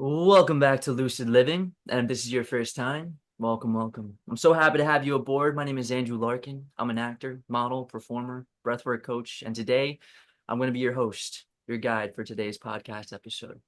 Welcome back to Lucid Living. And if this is your first time, welcome, welcome. I'm so happy to have you aboard. My name is Andrew Larkin. I'm an actor, model, performer, breathwork coach, and today I'm going to be your host, your guide for today's podcast episode.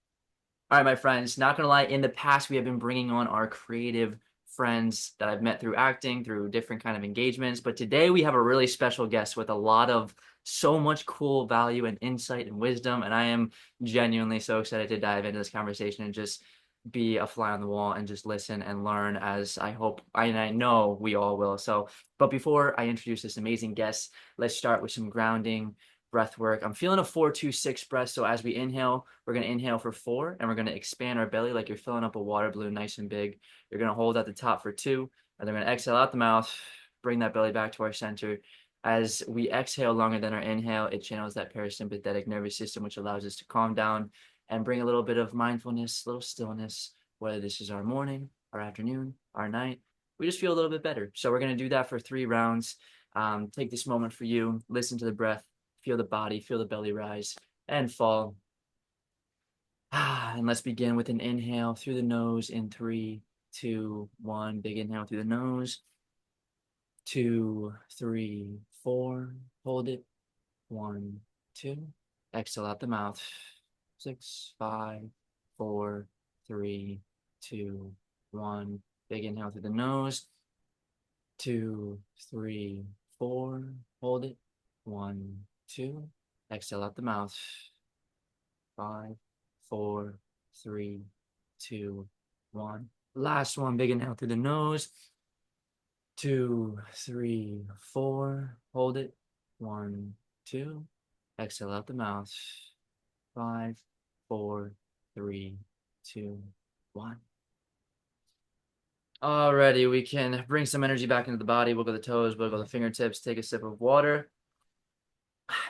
All right, my friends, not going to lie, in the past, we have been bringing on our creative friends that I've met through acting, through different kind of engagements. But today we have a really special guest with a lot of so much cool value and insight and wisdom. And I am genuinely so excited to dive into this conversation and just be a fly on the wall and just listen and learn as I hope and I know we all will. So, but before I introduce this amazing guest, let's start with some grounding breath work. I'm feeling a 4-2-6 breath. So as we inhale, we're going to inhale for 4 and we're going to expand our belly like you're filling up a water balloon nice and big. You're going to hold at the top for 2 and then we're going to exhale out the mouth, bring that belly back to our center. As we exhale longer than our inhale, it channels that parasympathetic nervous system, which allows us to calm down and bring a little bit of mindfulness, a little stillness, whether this is our morning, our afternoon, our night. We just feel a little bit better. So we're going to do that for 3 rounds. Take this moment for you, listen to the breath, feel the body, feel the belly rise and fall. And let's begin with an inhale through the nose in 3, 2, 1. Big inhale through the nose. 2, 3, 4. Hold it. 1, 2. Exhale out the mouth. 6, 5, 4, 3, 2, 1. Big inhale through the nose. 2, 3, 4. Hold it. 1, 2. Exhale out the mouth. 5, 4, 3, 2, 1. Last one. Big inhale through the nose. 2, 3, 4. Hold it. 1, 2. Exhale out the mouth. 5, 4, 3, 2, 1. Alrighty, we can bring some energy back into the body. Wiggle the toes, wiggle the fingertips, take a sip of water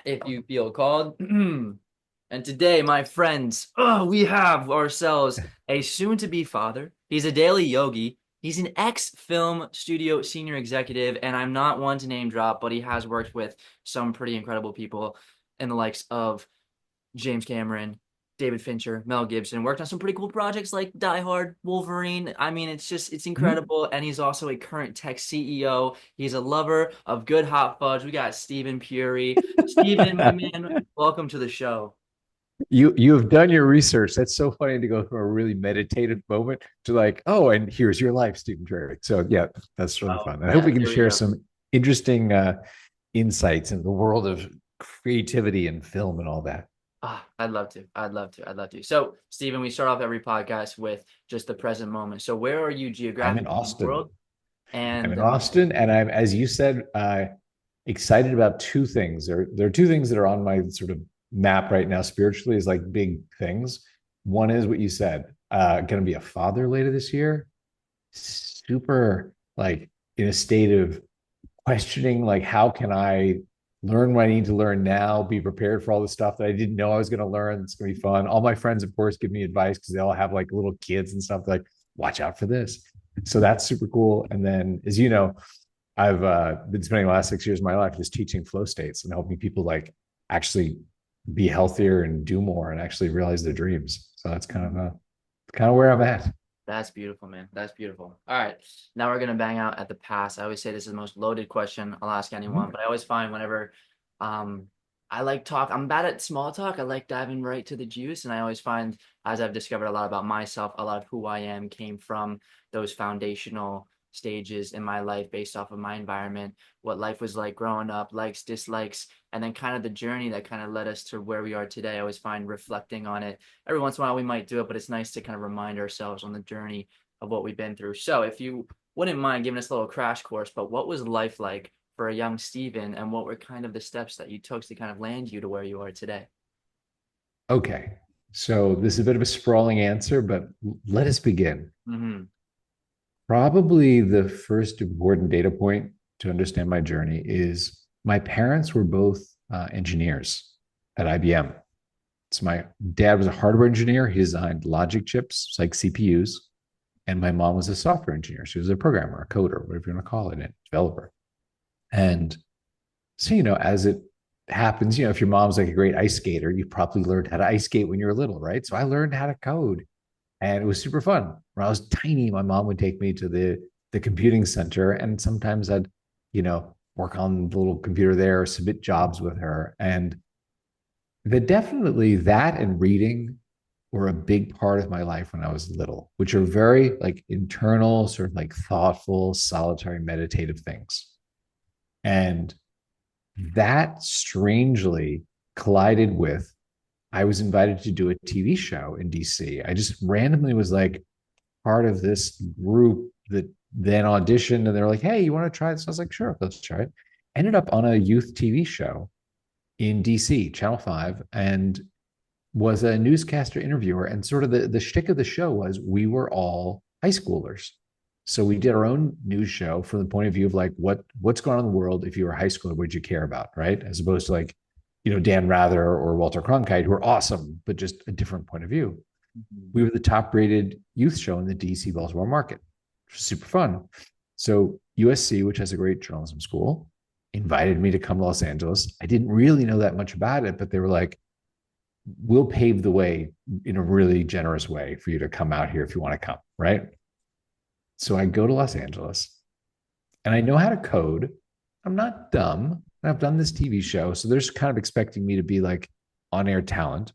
if you feel called. And today, my friends, we have ourselves a soon-to-be father. He's a daily yogi. He's an ex-film studio senior executive, and I'm not one to name drop, but he has worked with some pretty incredible people in the likes of James Cameron, David Fincher, Mel Gibson, worked on some pretty cool projects like Die Hard, Wolverine. I mean, it's Mhm. incredible. And he's also a current tech CEO. He's a lover of good hot fudge. We got Stephen Puri. Stephen, my man, welcome to the show. You have done your research. That's so funny to go from a really meditative moment to like, oh, and here's your life, Stephen Trey. So yeah, that's really Oh, fun. And I hope yeah, we can here we share go. some interesting insights into the world of creativity and film and all that. I'd love to. I'd love to. I'd love to. So, Stephen, we start off every podcast with just the present moment. So, where are you I'm in geographically in the Austin. world? I'm And in Austin, and I'm, as you said, excited about two things. There are two things that are on my sort of map right now spiritually is like big things. One is what you said, going to be a father later this year. Super like in a state of questioning, like how can I learn what I need to learn now, be prepared for all the stuff that I didn't know I was going to learn. It's going to be fun. All my friends, of course, give me advice because they all have like little kids and stuff. They're like, watch out for this. So that's super cool. And then, as you know, I've been spending the last 6 years of my life just teaching flow states and helping people like actually be healthier and do more and actually realize their dreams. So that's kind of where I'm at. that's beautiful, man. That's beautiful. All right. Now we're gonna bang out at the pass. I always say this is the most loaded question I'll ask anyone, Mhm. but I always find whenever um I like talk, I'm bad at small talk. I like diving right to the juice. And I always find as I've discovered a lot about myself, a lot of who I am came from those foundational stages in my life based off of my environment, what life was like growing up, likes, dislikes, and then kind of the journey that kind of led us to where we are today. I always find reflecting on it every once in a while we might do it, but it's nice to kind of remind ourselves on the journey of what we've been through. So if you wouldn't mind giving us a little crash course, but what was life like for a young Steven and what were kind of the steps that you took to kind of land you to where you are today? Okay. So this is a bit of a sprawling answer, but let us begin. Mm-hmm. Probably the first important data point to understand my journey is my parents were both engineers at IBM. So my dad was a hardware engineer. He designed logic chips, like CPUs. And my mom was a software engineer. She was a programmer, a coder, whatever you want to call it, a developer. And so, as it happens, if your mom's like a great ice skater, you probably learned how to ice skate when you were little, right? So I learned how to code. And it was super fun. When I was tiny, my mom would take me to the computing center, and sometimes I'd, work on the little computer there, submit jobs with her. And definitely that and reading were a big part of my life when I was little, which are very like internal, sort of like thoughtful, solitary, meditative things. And that strangely collided with I was invited to do a TV show in DC. I just randomly was like part of this group that then auditioned, and they were like, "Hey, you want to try this?" I was like, "Sure, let's try it." Ended up on a youth TV show in DC, Channel 5, and was a newscaster interviewer. And sort of the shtick of the show was we were all high schoolers. So we did our own news show from the point of view of like what's going on in the world. If you were a high schooler, what did you care about, right? As opposed to like, Dan Rather or Walter Cronkite, who are awesome, but just a different point of view. Mhm. We were the top rated youth show in the DC Baltimore market, which was super fun. So USC, which has a great journalism school, invited me to come to Los Angeles. I didn't really know that much about it, but they were like, we'll pave the way in a really generous way for you to come out here if you want to come, right? So I go to Los Angeles and I know how to code. I'm not dumb. I've done this TV show. So they're just kind of expecting me to be like on air talent.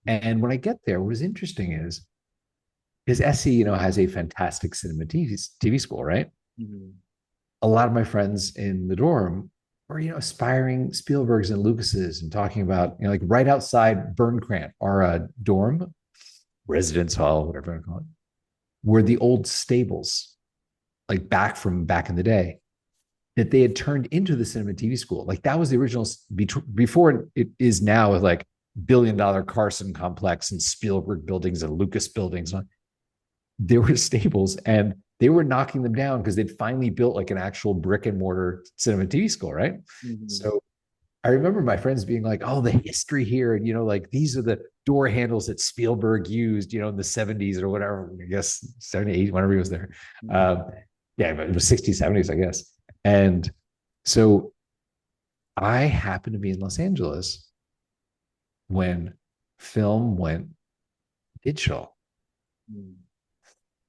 And when I get there, what is interesting is SC, has a fantastic cinema TV school, right? Mhm. A lot of my friends in the dorm were, aspiring Spielbergs and Lucases and talking about, like right outside Burncrant, our dorm, residence hall, whatever you call it, were the old stables, like back in the day, that they had turned into the cinema TV school. Like that was the original before it is now with like $1 billion Carson complex and Spielberg buildings and Lucas buildings. There were stables and they were knocking them down because they'd finally built like an actual brick and mortar cinema TV school, right? Mhm. So I remember my friends being like, "Oh, the history here, and like these are the door handles that Spielberg used, in the '70s or whatever. I guess '78, whenever he was there. Mhm. Um, yeah, but it was '60s, '70s, I guess. And so I happened to be in Los Angeles when film went digital. Mhm.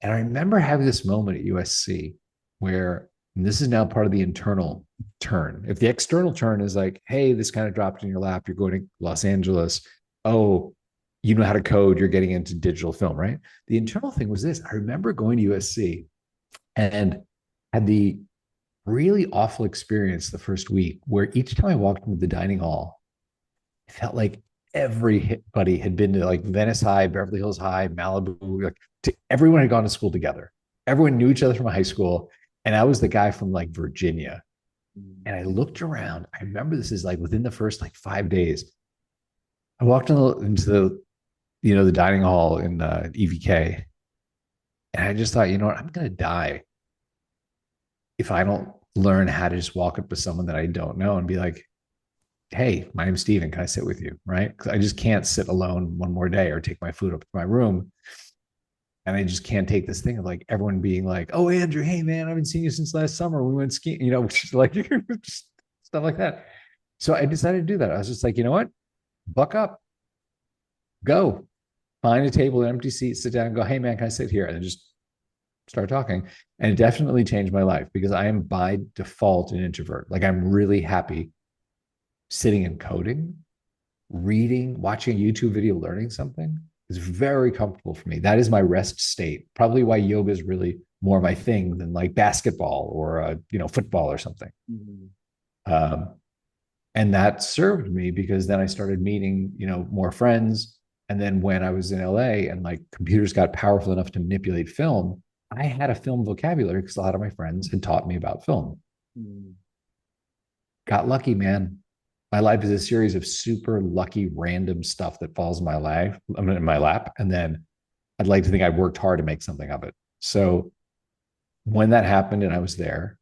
And I remember having this moment at USC where this is now part of the internal turn. If the external turn is like, hey, this kind of dropped in your lap, you're going to Los Angeles. Oh, you know how to code, you're getting into digital film, right? The internal thing was this. I remember going to USC and had the really awful experience the first week where each time I walked into the dining hall, it felt like everybody had been to like Venice High, Beverly Hills High, Malibu. Like everyone had gone to school together. Everyone knew each other from high school, and I was the guy from like Virginia. Mhm. And I looked around. I remember this is like within the first like 5 days. I walked into the dining hall in EVK, and I just thought, what, I'm gonna die if I don't learn how to just walk up to someone that I don't know and be like, hey, my name's Steven. Can I sit with you? Right. Because I just can't sit alone one more day or take my food up to my room. And I just can't take this thing of like everyone being like, oh, Andrew, hey, man, I haven't seen you since last summer. We went skiing, just like just stuff like that. So I decided to do that. I was just like, you know what? Buck up, go find a table, an empty seat, sit down and go, hey, man, can I sit here? And then just start talking. And it definitely changed my life because I am by default an introvert. Like I'm really happy sitting and coding, reading, watching a YouTube video, learning something is very comfortable for me. That is my rest state. Probably why yoga is really more my thing than like basketball or football or something. Mhm. Um, and that served me because then I started meeting more friends. And then when I was in LA and like computers got powerful enough to manipulate film, I had a film vocabulary because a lot of my friends had taught me about film. Mhm. Got lucky, man. My life is a series of super lucky random stuff that falls in my life, in my lap, and then I'd like to think I worked hard to make something of it. So when that happened and I was there,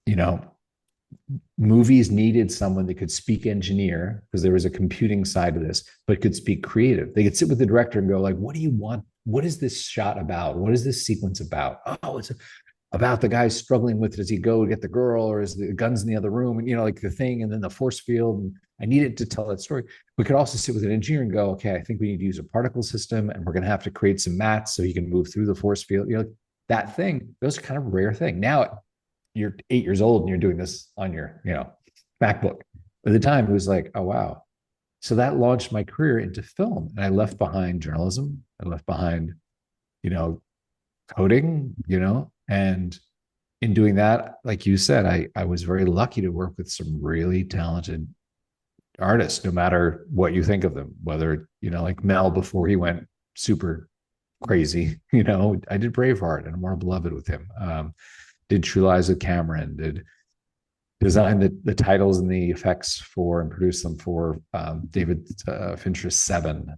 you know movies needed someone that could speak engineer because there was a computing side to this, but could speak creative. They could sit with the director and go like, what do you want? What is this shot about? What is this sequence about? Oh, it's about the guy struggling with, does he go get the girl or is the guns in the other room? And like the thing, and then the force field. I needed to tell that story. We could also sit with an engineer and go, okay, I think we need to use a particle system, and we're going to have to create some mats so he can move through the force field. That thing, those are kind of a rare thing. Now you're 8 years old and you're doing this on your, MacBook. At the time, it was like, oh wow. So that launched my career into film. And I left behind journalism. I left behind, you know, coding, and in doing that, like you said, I was very lucky to work with some really talented artists, no matter what you think of them, whether, like Mel before he went super crazy, I did Braveheart and More Beloved with him. Did True Lies with Cameron, did design the titles and the effects for and produce them for David Fincher's Seven.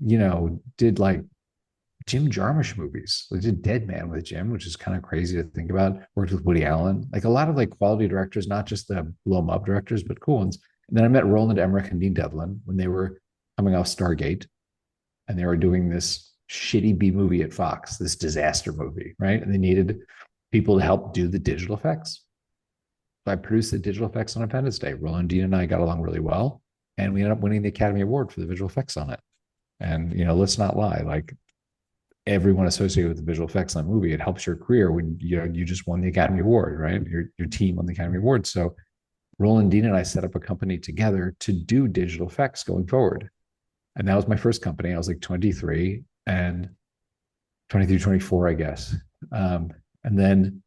Did like Jim Jarmusch movies. Like did Dead Man with Jim, which is kind of crazy to think about. Worked with Woody Allen, like a lot of like quality directors, not just the blow 'em up directors, but cool ones. And then I met Roland Emmerich and Dean Devlin when they were coming off Stargate, and they were doing this shitty B movie at Fox, this disaster movie, right? And they needed people to help do the digital effects. So I produced the digital effects on Independence Day. Roland, Dean, and I got along really well, and we ended up winning the Academy Award for the visual effects on it. And let's not lie, like everyone associated with the visual effects on the movie, it helps your career when you just won the Academy Award, right? Your team won the Academy Award. So Roland, Dean, and I set up a company together to do digital effects going forward. And that was my first company. I was like 23 and 23, 24, I guess. And then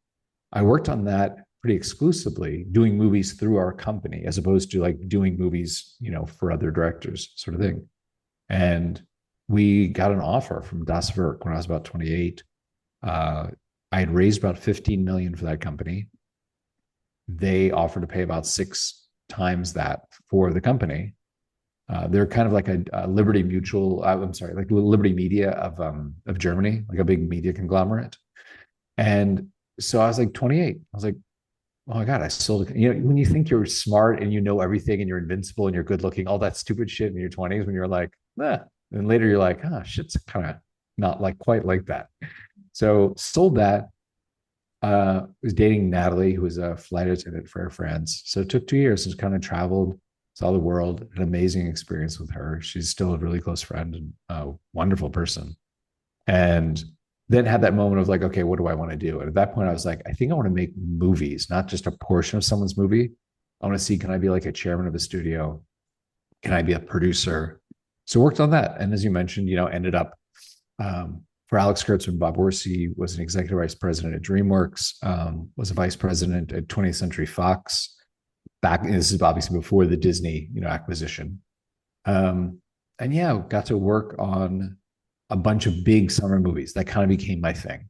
I worked on that pretty exclusively, doing movies through our company, as opposed to like doing movies, for other directors, sort of thing. And we got an offer from Das Werk when I was about 28. I had raised about 15 million for that company. They offered to pay about 6 times that for the company. They're kind of like a Liberty Mutual. I'm sorry, like Liberty Media of Germany, like a big media conglomerate. And so I was like 28. I was like, oh my God, I sold it. When you think you're smart and you know everything and you're invincible and you're good looking, all that stupid shit in your 20s when you're like, and later you're like, shit's kind of not like quite like that. So sold that. Was dating Natalie, who was a flight attendant for Air France. So it took 2 years and kind of traveled, saw the world, an amazing experience with her. She's still a really close friend and a wonderful person. And then had that moment of like, okay, what do I want to do? And at that point, I was like, I think I want to make movies, not just a portion of someone's movie. I want to see, can I be like a chairman of a studio? Can I be a producer? So worked on that. And as you mentioned, ended up for Alex Kurtzman, Bob Orsi was an executive vice president at Dreamworks, was a vice president at 20th Century Fox. This is obviously before the Disney, acquisition. And yeah, got to work on a bunch of big summer movies. That kind of became my thing,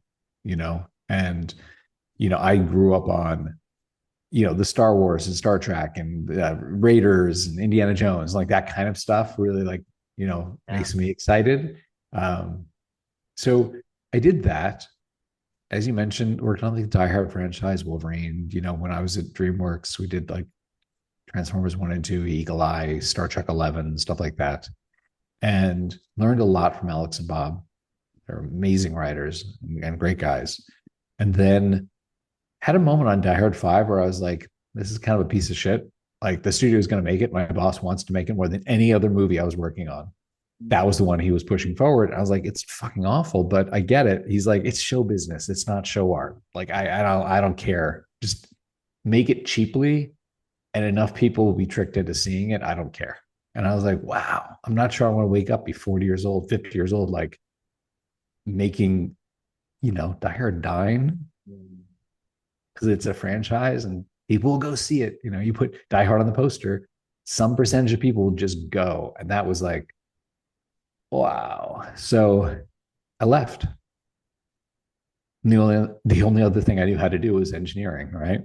and, I grew up on, the Star Wars and Star Trek and Raiders and Indiana Jones, like that kind of stuff really like, makes me excited. So I did that. As you mentioned, worked on the Die Hard franchise, Wolverine. When I was at DreamWorks, we did like Transformers 1 and 2, Eagle Eye, Star Trek 11, stuff like that. And learned a lot from Alex and Bob. They're amazing writers and great guys. And then had a moment on Die Hard 5 where I was like, this is kind of a piece of shit. Like the studio is going to make it. My boss wants to make it more than any other movie I was working on. That was the one he was pushing forward. I was like, it's fucking awful, but I get it. He's like, it's show business. It's not show art. Like, I don't care. Just make it cheaply and enough people will be tricked into seeing it. I don't care. And I was like, wow, I'm not sure I want to wake up, be 40 years old, 50 years old, like making, Die Hard dine because it's a franchise and people will go see it. You put Die Hard on the poster, some percentage of people will just go. And that was like, wow. So I left. The only other thing I knew how to do was engineering, right?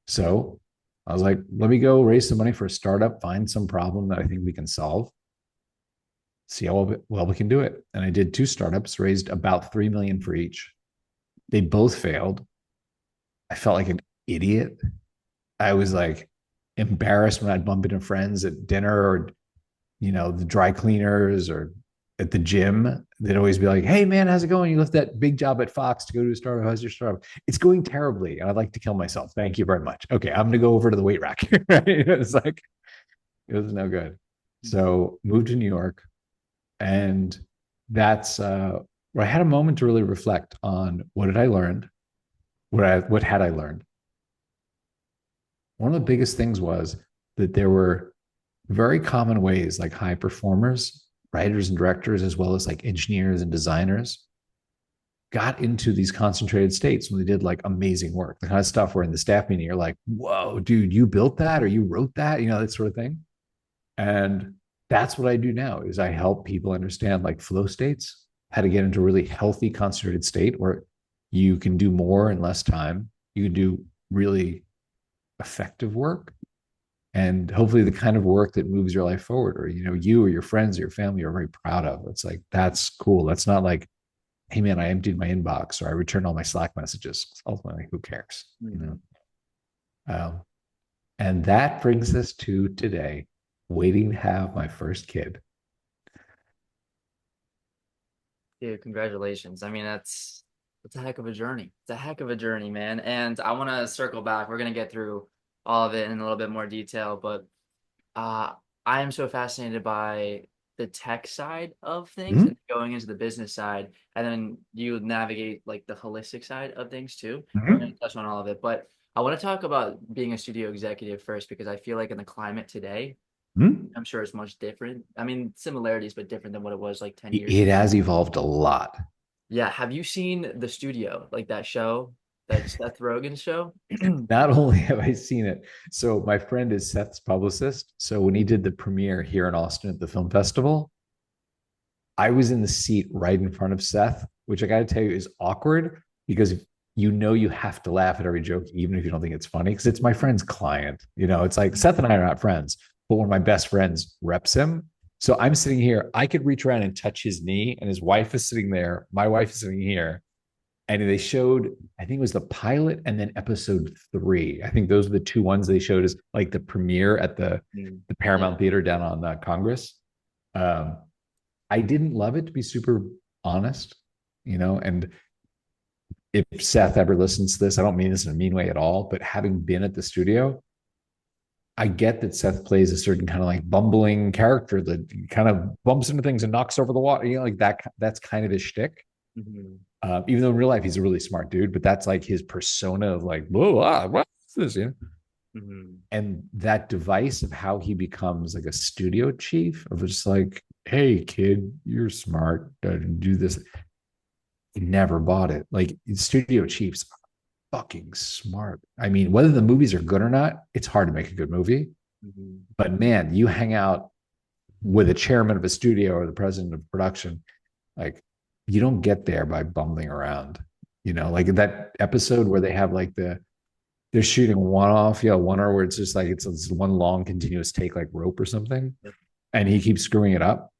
So I was like, let me go raise some money for a startup, find some problem that I think we can solve, see how well we can do it. And I did 2 startups, raised about 3 million for each. They both failed. I felt like an idiot. I was like embarrassed when I'd bump into friends at dinner or, the dry cleaners or at the gym. They'd always be like, hey man, how's it going? You left that big job at Fox to go to a startup. How's your startup? It's going terribly. And I'd like to kill myself. Thank you very much. Okay, I'm going to go over to the weight rack. Right? It's like, It was no good. So moved to New York, and that's where I had a moment to really reflect on what had I learned, what had I learned. One of the biggest things was that there were very common ways, like high performers, writers and directors, as well as like engineers and designers, got into these concentrated states when they did like amazing work. The kind of stuff where in the staff meeting you're like, "Whoa, dude, you built that or you wrote that," that sort of thing. And that's what I do now is I help people understand like flow states, how to get into a really healthy concentrated state where you can do more in less time. You can do really effective work and hopefully the kind of work that moves your life forward, or you or your friends or your family are very proud of. It's like, that's cool. That's not like, hey man, I emptied my inbox or I returned all my Slack messages. Ultimately, who cares? Um, and that brings us to today, waiting to have my first kid. Dude, congratulations. I mean, that's a heck of a journey. It's a heck of a journey, man. And I want to circle back. We're gonna get through all of it in a little bit more detail, but uh, I am so fascinated by the tech side of things Mm-hmm. and going into the business side, and then you navigate like the holistic side of things too. We're gonna Mm-hmm. touch on all of it, but I want to talk about being a studio executive first because I feel like in the climate today, Mm-hmm. I'm sure it's much different. I mean, similarities, but different than what it was like 10 years It ago. has evolved a lot. Yeah. Have you seen The Studio, like that show, that Seth Rogen show? Not only have I seen it, so my friend is Seth's publicist. So when he did the premiere here in Austin at the film festival, I was in the seat right in front of Seth, which I got to tell you is awkward because you have to laugh at every joke, even if you don't think it's funny, because it's my friend's client. It's like Seth and I are not friends, but one of my best friends reps him. So I'm sitting here, I could reach around and touch his knee, and his wife is sitting there. My wife is sitting here. And they showed, I think it was the pilot and then episode 3. I think those are the two ones they showed as like the premiere at the Yeah. Paramount Theater down on Congress. Um, I didn't love it, to be super honest, and if Seth ever listens to this, I don't mean this in a mean way at all, but having been at the studio, I get that Seth plays a certain kind of like bumbling character that kind of bumps into things and knocks over the water, like that. That's kind of his shtick. Mhm. Even though in real life he's a really smart dude, but that's like his persona of like, whoa, what's this? Mhm. And that device of how he becomes like a studio chief of just like, hey kid, you're smart, do this. He never bought it. Like studio chiefs are fucking smart. I mean, whether the movies are good or not, it's hard to make a good movie. Mhm. But man, you hang out with a chairman of a studio or the president of production, like you don't get there by bumbling around. Like that episode where they have like they're shooting one off, one hour where it's just like it's one long continuous take like rope or something, Yep. and he keeps screwing it up.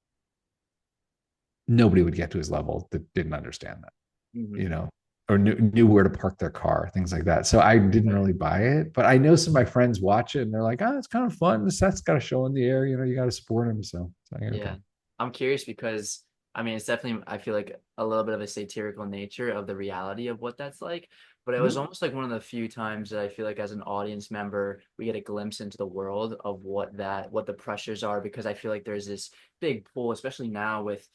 Nobody would get to his level that didn't understand that, you Mhm. know, or knew where to park their car, things like that. So I didn't Right. really buy it, but I know some of my friends watch it and they're like, oh, it's kind of fun. The set's got a show in the air, you got to support him. So yeah, okay. Yeah. I'm curious because I mean it's definitely I feel like a little bit of a satirical nature of the reality of what that's like. But it was Mm-hmm. almost like one of the few times that I feel like as an audience member, we get a glimpse into the world of what the pressures are because I feel like there's this big pull, especially now with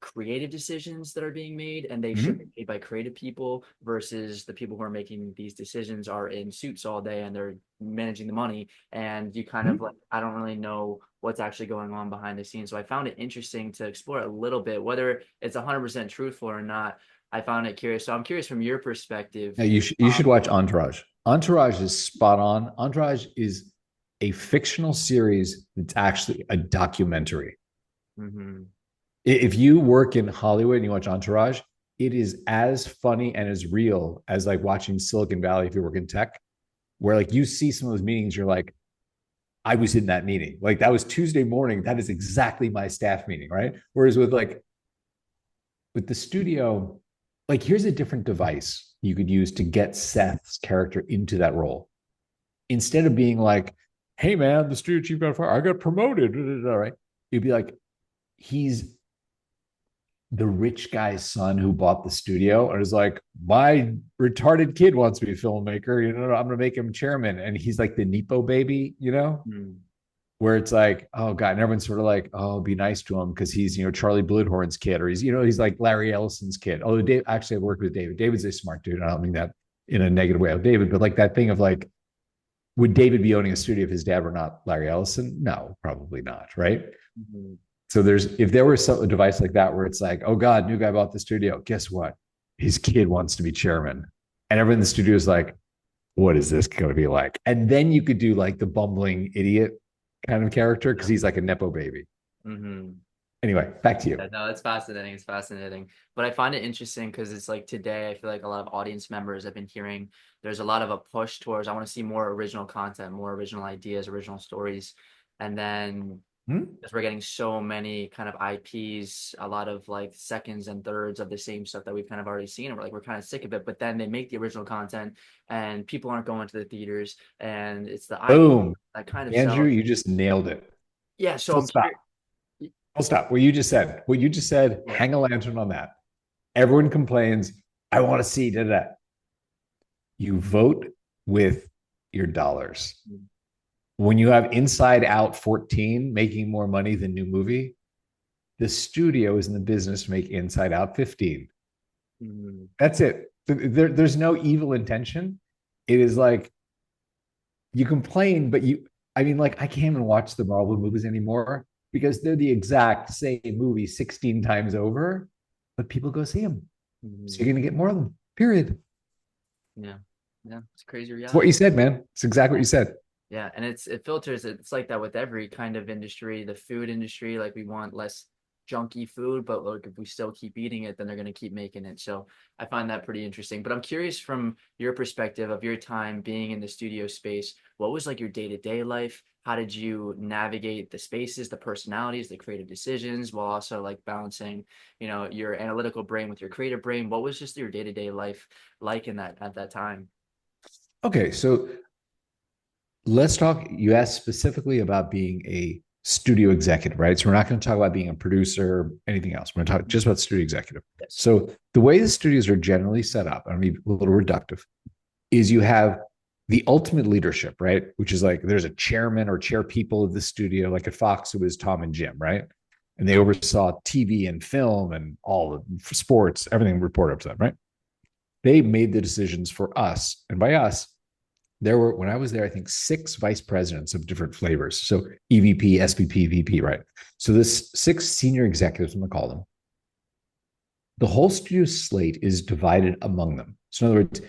creative decisions that are being made and they should be Mm-hmm. made by creative people versus the people who are making these decisions are in suits all day and they're managing the money and you kind of Mm-hmm. like I don't really know what's actually going on behind the scenes, so I found it interesting to explore a little bit whether it's 100% truthful or not. I found it curious, so I'm curious from your perspective. Now you should watch Entourage. Entourage is spot on. Entourage is a fictional series that's actually a documentary. Mhm. If you work in Hollywood and you watch Entourage, it is as funny and as real as like watching Silicon Valley if you work in tech, where like you see some of those meetings, you're like, I was in that meeting. Like that was Tuesday morning. That is exactly my staff meeting, right? Whereas with the studio, like here's a different device you could use to get Seth's character into that role. Instead of being like, hey man, the studio chief got fired, I got promoted, right? You'd be like, he's the rich guy's son who bought the studio and is like, my retarded kid wants to be a filmmaker. I'm gonna make him chairman. And he's like the Nepo baby. Mhm. where it's like, oh God, and everyone's sort of like, oh, be nice to him because he's, Charlie Bluthorn's kid, or he's like Larry Ellison's kid. Although Dave, actually, I've worked with David. David's a smart dude. I don't mean that in a negative way of David, but like that thing of like, would David be owning a studio if his dad were not Larry Ellison? No, probably not. Right. Mm-hmm. So if there was a device like that where it's like, oh God, new guy bought the studio. Guess what? His kid wants to be chairman. And everyone in the studio is like, what is this going to be like? And then you could do like the bumbling idiot kind of character because Yeah. he's like a Nepo baby. Mm-hmm. Anyway, back to you. Yeah, no, it's fascinating. It's fascinating. But I find it interesting because it's like today, I feel like a lot of audience members have been hearing there's a lot of a push towards I want to see more original content, more original ideas, original stories. And then Hmm? as we're getting so many kind of IPs, a lot of like seconds and thirds of the same stuff that we've kind of already seen, and we're kind of sick of it. But then they make the original content and people aren't going to the theaters, and it's the IP Boom. that kind of Andrew, sells. you just nailed it. Yeah, so Full I'm stop. curious. Full stop. What you just said, Yeah. hang a lantern on that. Everyone complains, I want to see that. You vote with your dollars. When you have Inside Out 14 making more money than new movie, the studio is in the business to make Inside Out 15. Mm-hmm. That's it. There's no evil intention. It is like you complain, but I mean, like, I can't even watch the Marvel movies anymore because they're the exact same movie 16 times over, but people go see them. So Mm-hmm. you're going to get more of them, period. Yeah. Yeah. It's crazy It's what reality. you said, man. It's exactly what you said. Yeah, and it filters. It's like that with every kind of industry. The food industry, like we want less junky food, but like if we still keep eating it, then they're gonna keep making it. So I find that pretty interesting. But I'm curious from your perspective of your time being in the studio space, what was like your day-to-day life? How did you navigate the spaces, the personalities, the creative decisions, while also like balancing, your analytical brain with your creative brain? What was just your day-to-day life like in that at that time? Okay, so let's talk. You asked specifically about being a studio executive, right? So we're not going to talk about being a producer, anything else. We're going to talk just about studio executive. Yes. So the way the studios are generally set up, I'm going to be a little reductive, is you have the ultimate leadership, right? Which is like there's a chairman or chair people of the studio, like at Fox, it was Tom and Jim, right? And they oversaw TV and film and all the sports, everything reported up to them, right? They made the decisions for us. And by us, there were, when I was there, I think 6 vice presidents of different flavors. So EVP, SVP, VP, right? So this 6 senior executives, I'm gonna call them. The whole studio slate is divided among them. So in other words,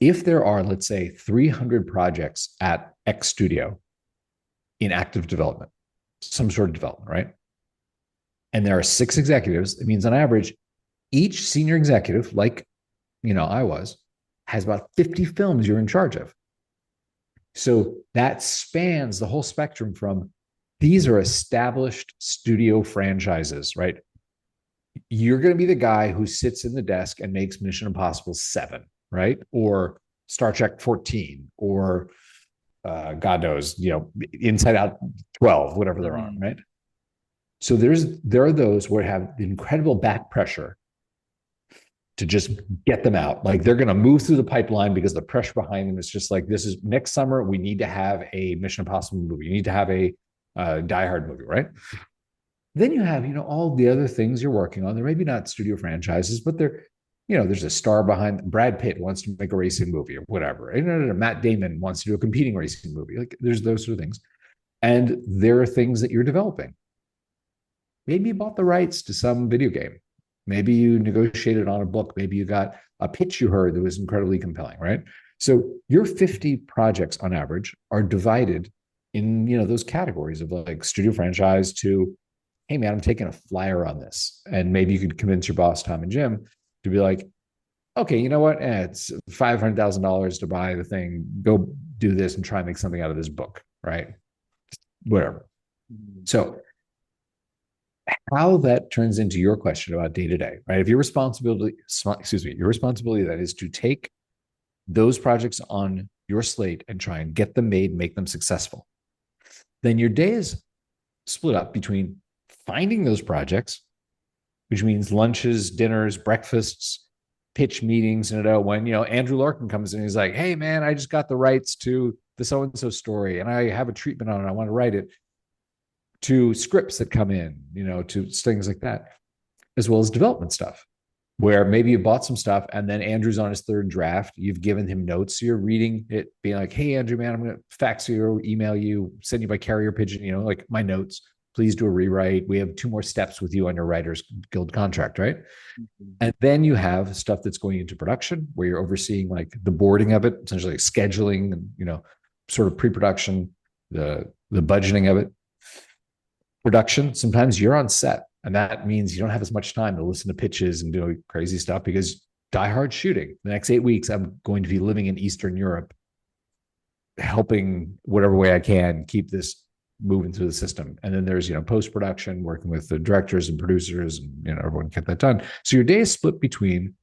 if there are, let's say, 300 projects at X studio in active development, some sort of development, right? And there are 6 executives, it means on average, each senior executive, like I was, has about 50 films you're in charge of. So that spans the whole spectrum from these are established studio franchises, right? You're going to be the guy who sits in the desk and makes Mission Impossible 7, right? Or Star Trek 14, or God knows, Inside Out 12, whatever they're on, Mhm. right? So there are those where have the incredible back pressure to just get them out. Like they're going to move through the pipeline because the pressure behind them is just like, this is next summer. We need to have a Mission Impossible movie. You need to have a Die Hard movie, right? Then you have, all the other things you're working on. They're maybe not studio franchises, but they're, there's a star behind. Brad Pitt wants to make a racing movie or whatever. And Matt Damon wants to do a competing racing movie. Like there's those sort of things. And there are things that you're developing. Maybe you bought the rights to some video game. Maybe you negotiated on a book. Maybe you got a pitch you heard that was incredibly compelling, right? So your 50 projects on average are divided in, those categories of like studio franchise to, hey man, I'm taking a flyer on this. And maybe you could convince your boss, Tom and Jim, to be like, okay, you know what? It's $500,000 to buy the thing. Go do this and try and make something out of this book, right? Whatever. Mhm. So how that turns into your question about day to day, right? If your responsibility, your responsibility that is to take those projects on your slate and try and get them made, make them successful, then your day is split up between finding those projects, which means lunches, dinners, breakfasts, pitch meetings, and when Andrew Larkin comes in, he's like, "Hey man, I just got the rights to the so and so story, and I have a treatment on it. I want to write it." to scripts that come in, to things like that, as well as development stuff, where maybe you bought some stuff and then Andrew's on his third draft. You've given him notes. So you're reading it, being like, hey, Andrew, man, I'm going to fax you or email you, send you by carrier pigeon, like my notes. Please do a rewrite. We have 2 more steps with you on your Writers Guild contract, right? Mhm. And then you have stuff that's going into production where you're overseeing like the boarding of it, essentially like scheduling and, sort of pre-production, the budgeting of it. Production, sometimes you're on set, and that means you don't have as much time to listen to pitches and do crazy stuff because die hard shooting. The next 8 weeks, I'm going to be living in Eastern Europe, helping whatever way I can keep this moving through the system. And then there's, post production, working with the directors and producers, and everyone get that done. So your day is split between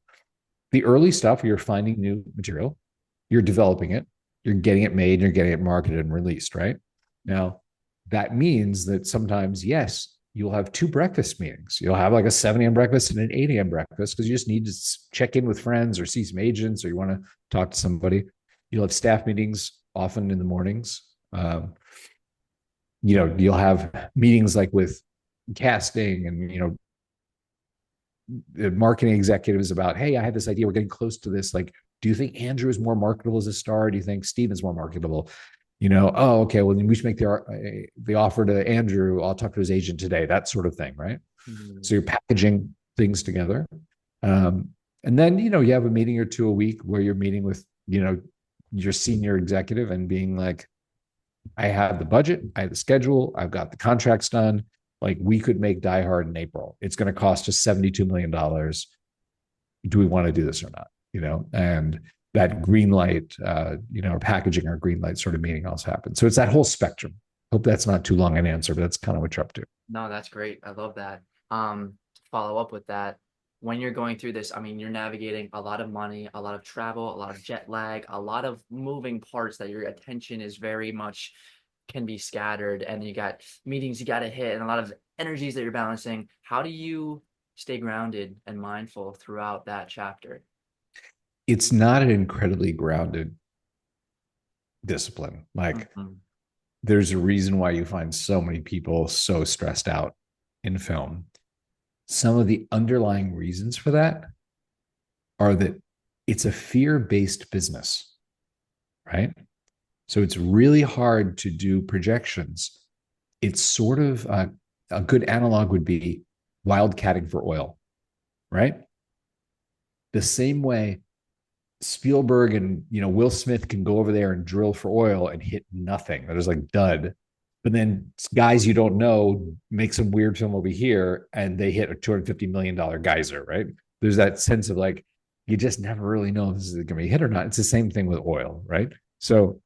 the early stuff where you're finding new material, you're developing it, you're getting it made, you're getting it marketed and released, right? Now, that means that sometimes, yes, you'll have 2 breakfast meetings. You'll have like a 7 a.m. breakfast and an 8 a.m. breakfast because you just need to check in with friends or see some agents or you want to talk to somebody. You'll have staff meetings often in the mornings. You'll have meetings like with casting and, the marketing executives about, hey, I had this idea. We're getting close to this. Like, do you think Andrew is more marketable as a star? Do you think Steven's more marketable? Oh, okay, well, then we should make the offer to Andrew. I'll talk to his agent today, that sort of thing, right? Mhm. So you're packaging things together. And then, you have a meeting or two a week where you're meeting with, your senior executive and being like, I have the budget, I have the schedule, I've got the contracts done. Like we could make Die Hard in April. It's going to cost us $72 million. Do we want to do this or not? And that green light, or packaging our green light sort of meeting also happens. So it's that whole spectrum. Hope that's not too long an answer, but that's kind of what you're up to. No, that's great. I love that. To follow up with that, when you're going through this, I mean, you're navigating a lot of money, a lot of travel, a lot of jet lag, a lot of moving parts that your attention is very much can be scattered, and you got meetings you got to hit, and a lot of energies that you're balancing. How do you stay grounded and mindful throughout that chapter? It's not an incredibly grounded discipline. Like Mhm. there's a reason why you find so many people so stressed out in film. Some of the underlying reasons for that are that it's a fear-based business, right? So it's really hard to do projections. It's sort of a good analog would be wildcatting for oil, right? The same way Spielberg and Will Smith can go over there and drill for oil and hit nothing. That is like dud. But then guys you don't know make some weird film over here and they hit a $250 million geyser, right? There's that sense of like you just never really know if this is going to be hit or not. It's the same thing with oil, right? So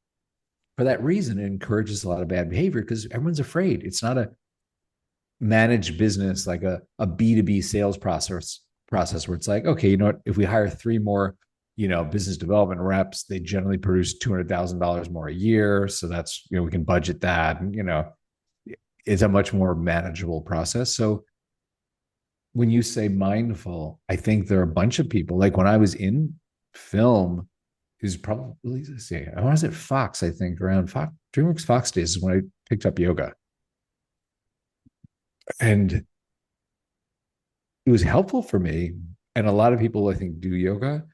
for that reason, it encourages a lot of bad behavior because everyone's afraid. It's not a managed business like a B2B sales process where it's like, okay, if we hire 3 more, business development reps, they generally produce $200,000 more a year. So that's, we can budget that. And, it's a much more manageable process. So when you say mindful, I think there are a bunch of people like when I was in film, is probably, let's see, I was at Fox, I think around Fox, DreamWorks Fox days is when I picked up yoga. And it was helpful for me. And a lot of people, I think, do yoga.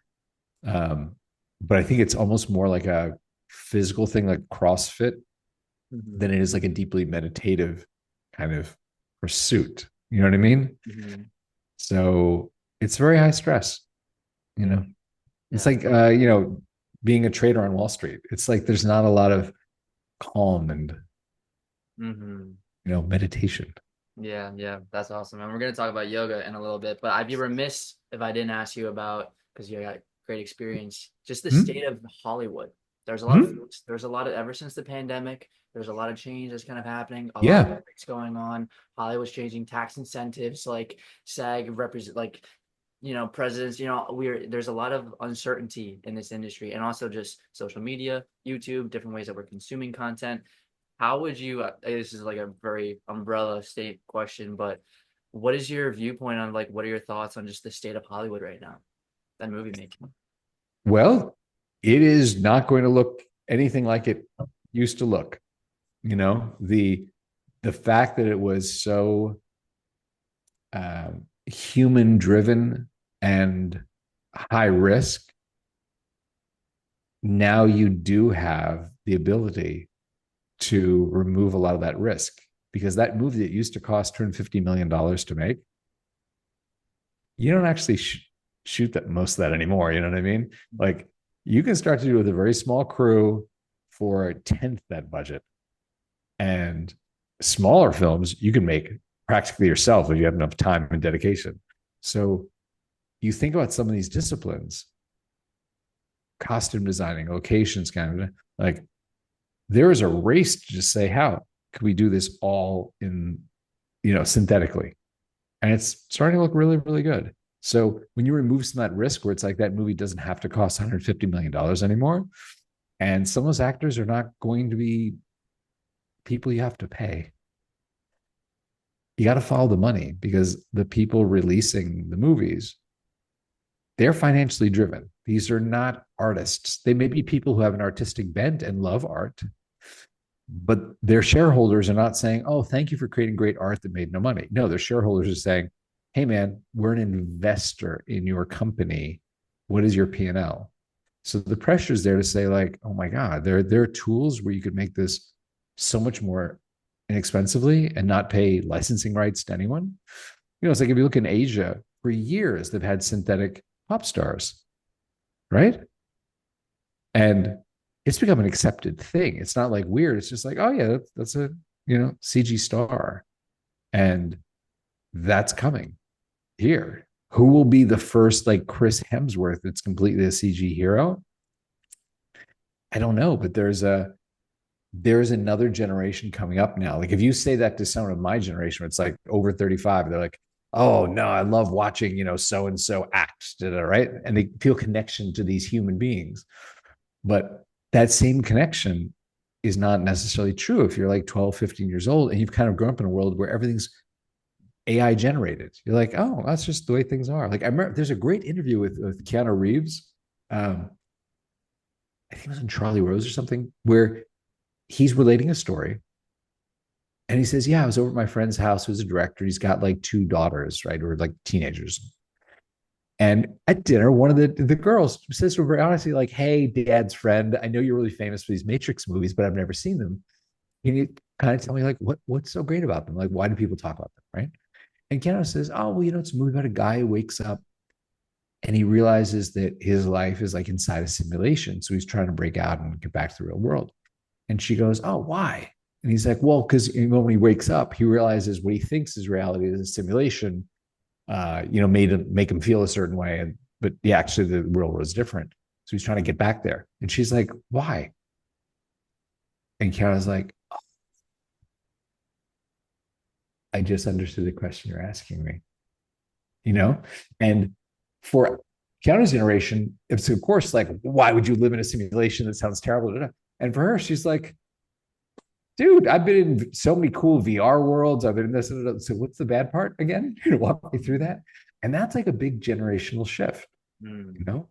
Um, but I think it's almost more like a physical thing, like CrossFit, than Mhm. it is like a deeply meditative kind of pursuit. You know what I mean? Mhm. So it's very high stress, you know? It's Yeah. like, being a trader on Wall Street. It's like there's not a lot of calm and, Mhm. meditation. Yeah, yeah, that's awesome. And we're gonna talk about yoga in a little bit, but I'd be remiss if I didn't ask you about, because you got great experience, just the Hmm? state of Hollywood. There's a lot of Hmm? ever since the pandemic, there's a lot of change that's kind of happening, a lot of Yeah. things going on. Hollywood's changing tax incentives, like SAG represent, like presidents. There's a lot of uncertainty in this industry, and also just social media, YouTube, different ways that we're consuming content. How would you, this is like a very umbrella state question, but what is your viewpoint on, like, what are your thoughts on just the state of Hollywood right now, that movie making? Well, it is not going to look anything like it used to look. The the fact that it was so human driven and high risk, now you do have the ability to remove a lot of that risk, because that movie that used to cost $250 million to make, you don't actually shoot that most of that anymore. You know what I mean? Like, you can start to do it with a very small crew for a tenth that budget. And smaller films you can make practically yourself if you have enough time and dedication. So you think about some of these disciplines, costume designing, locations, kind of like, there is a race to just say, how could we do this all in, synthetically? And it's starting to look really, really good. So when you remove some of that risk, where it's like that movie doesn't have to cost $150 million anymore, and some of those actors are not going to be people you have to pay. You got to follow the money, because the people releasing the movies, they're financially driven. These are not artists. They may be people who have an artistic bent and love art, but their shareholders are not saying, "Oh, thank you for creating great art that made no money." No, their shareholders are saying, "Hey, man, we're an investor in your company. What is your P&L?" So the pressure is there to say, like, "Oh my God, there are tools where you could make this so much more inexpensively and not pay licensing rights to anyone." It's like, if you look in Asia, for years they've had synthetic pop stars, right? And it's become an accepted thing. It's not like weird. It's just like, oh yeah, that's a CG star, and that's coming here. Who will be the first, like Chris Hemsworth, that's completely a CG hero? I don't know, but there's another generation coming up now. Like, if you say that to someone of my generation, it's like over 35, they're like, "Oh no, I love watching so and so act," right? And they feel connection to these human beings. But that same connection is not necessarily true if you're like 12, 15 years old and you've kind of grown up in a world where everything's AI generated. You're like, "Oh, that's just the way things are." Like, I remember there's a great interview with Keanu Reeves. I think it was in Charlie Rose or something, where he's relating a story. And he says, "Yeah, I was over at my friend's house who's a director. He's got like two daughters, right? Or like teenagers. And at dinner, one of the girls says to him very honestly, like, 'Hey, dad's friend, I know you're really famous for these Matrix movies, but I've never seen them. Can you kind of tell me, like, what's so great about them? Like, why do people talk about them?" Right? And Keanu says, "Oh, well, it's a movie about a guy who wakes up and he realizes that his life is like inside a simulation. So he's trying to break out and get back to the real world." And she goes, "Oh, why?" And he's like, "Well, because when he wakes up, he realizes what he thinks is reality is a simulation, made him make him feel a certain way. And but yeah, actually the world was different. So he's trying to get back there." And she's like, "Why?" And Kiara's like, "I just understood the question you're asking me." You know? And for Kiana's generation, it's of course like, "Why would you live in a simulation? That sounds terrible." And for her, she's like, "Dude, I've been in so many cool VR worlds. I've been in this. So what's the bad part again?" Walk me through that. And that's like a big generational shift, Mm. you know?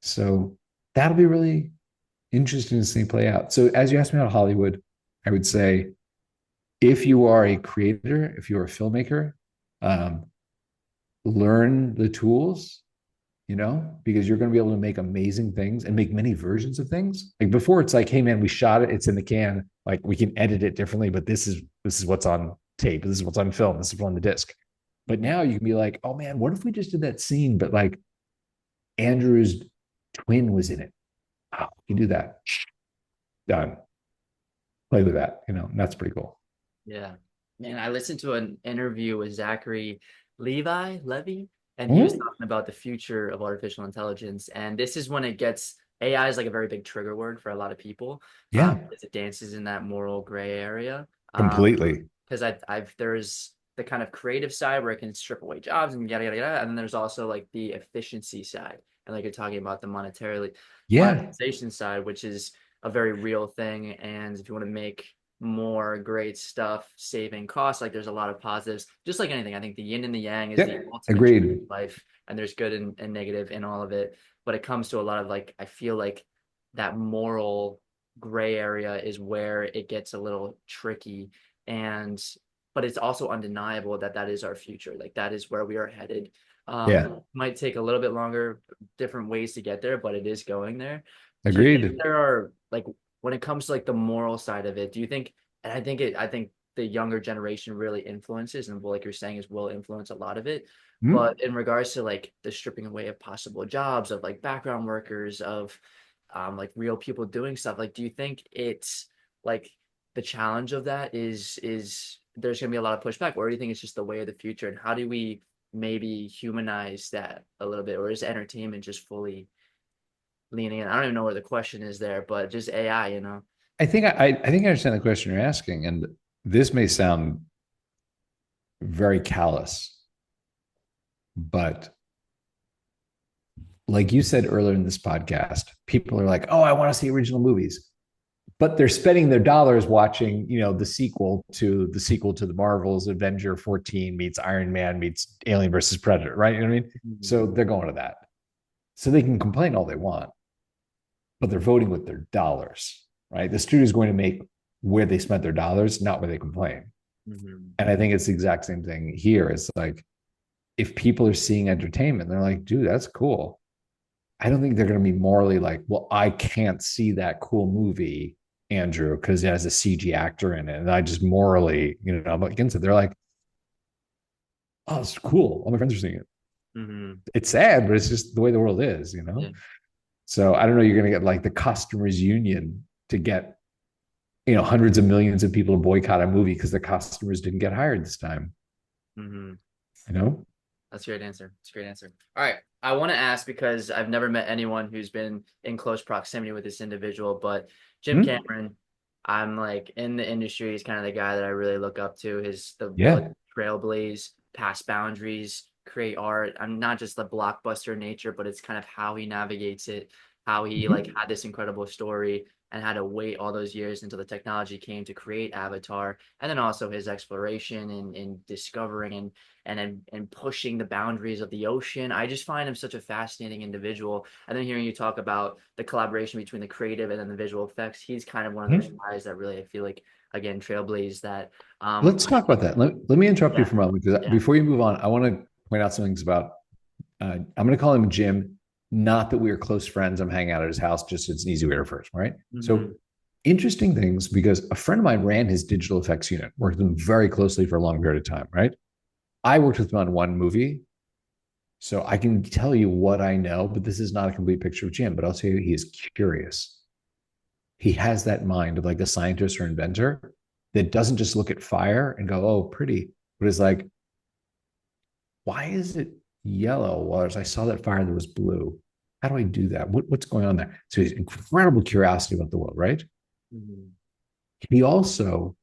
So that'll be really interesting to see play out. So as you asked me about Hollywood, I would say, if you are a creator, if you're a filmmaker, um, learn the tools, because you're going to be able to make amazing things and make many versions of things. Like before, it's like, "Hey man, we shot it, it's in the can. Like, we can edit it differently, but this is what's on tape. This is what's on film. This is what's on the disc." But now you can be like, "Oh man, what if we just did that scene, but like Andrew's twin was in it? Oh, you do that. Done. Play with that. And that's pretty cool." Yeah. Man, I listened to an interview with Zachary Levy, and he was Mm-hmm. talking about the future of artificial intelligence. And this is when it gets AI is like a very big trigger word for a lot of people, Yeah, because it dances in that moral gray area. completely. Because there's the kind of creative side where it can strip away jobs and yada yada yada, and then there's also like the efficiency side, and like you're talking about the Yeah. monetization side, which is a very real thing. And if you want to make more great stuff, saving costs, like there's a lot of positives. Just like anything, I think the yin and the yang is the Yep. ultimate truth Agreed. of life, and there's good and negative in all of it. But it comes to a lot of like, I feel like that moral gray area is where it gets a little tricky. and but it's also undeniable that that is our future. Like that is where we are headed. Yeah. Might take a little bit longer, different ways to get there, but it is going there. Do you think Agreed. there are like when it comes to like the moral side of it, do you think, and I think the younger generation really influences, and like you're saying is will influence a lot of it. Hmm? But in regards to like the stripping away of possible jobs of like background workers, of like real people doing stuff, like do you think it's like the challenge of that is there's gonna be a lot of pushback, or do you think it's just the way of the future? And how do we maybe humanize that a little bit, or is entertainment just fully leaning in? I don't even know where the question is there, but just AI, you know? I think I understand the question you're asking, and this may sound very callous, but like you said earlier in this podcast, people are like, "Oh, I want to see original movies," but they're spending their dollars watching, the sequel to the Marvels, Avenger 14 meets Iron Man meets Alien versus Predator, right? You know what I mean? Mhm. So they're going to that, so they can complain all they want, but they're voting with their dollars, right? The studio is going to make where they spent their dollars, not where they complain. Mhm. And I think it's the exact same thing here. It's like if people are seeing entertainment, they're like, dude, that's cool. I don't think they're going to be morally like, well, I can't see that cool movie, Andrew, because it has a CG actor in it. And I just morally, I'm against it. They're like, oh, it's cool. All my friends are seeing it. Mhm. It's sad, but it's just the way the world is, Yeah. So I don't know, you're going to get like the customers union to get, hundreds of millions of people to boycott a movie because the customers didn't get hired this time, Mhm. you know? That's a great answer. It's a great answer. All right. I want to ask because I've never met anyone who's been in close proximity with this individual, but Jim Hmm? Cameron, I'm like in the industry, he's kind of the guy that I really look up to. His the ability Yeah. to trailblaze, pass boundaries, create art. I'm not just the blockbuster nature, but it's kind of how he navigates it, how he like Mhm. had this incredible story and had to wait all those years until the technology came to create Avatar, and then also his exploration and discovering and pushing the boundaries of the ocean. I just find him such a fascinating individual. And then hearing you talk about the collaboration between the creative and then the visual effects, he's kind of one of those Mhm. guys that really I feel like again trailblaze that. Let's talk about that. Let me interrupt you Yeah, for a moment because yeah. before you move on, I want to point out some things about, I'm going to call him Jim. Not that we are close friends. I'm hanging out at his house, just it's an easy way to first, right? Mm-hmm. So interesting things because a friend of mine ran his digital effects unit, worked with him very closely for a long period of time, right? I worked with him on one movie. So I can tell you what I know, but this is not a complete picture of Jim. But I'll tell you, he is curious. He has that mind of like a scientist or inventor that doesn't just look at fire and go, oh, pretty, but is like, why is it yellow? Whereas I saw that fire that was blue. How do I do that? What's going on there? So he's incredible curiosity about the world, right? Mm-hmm. He also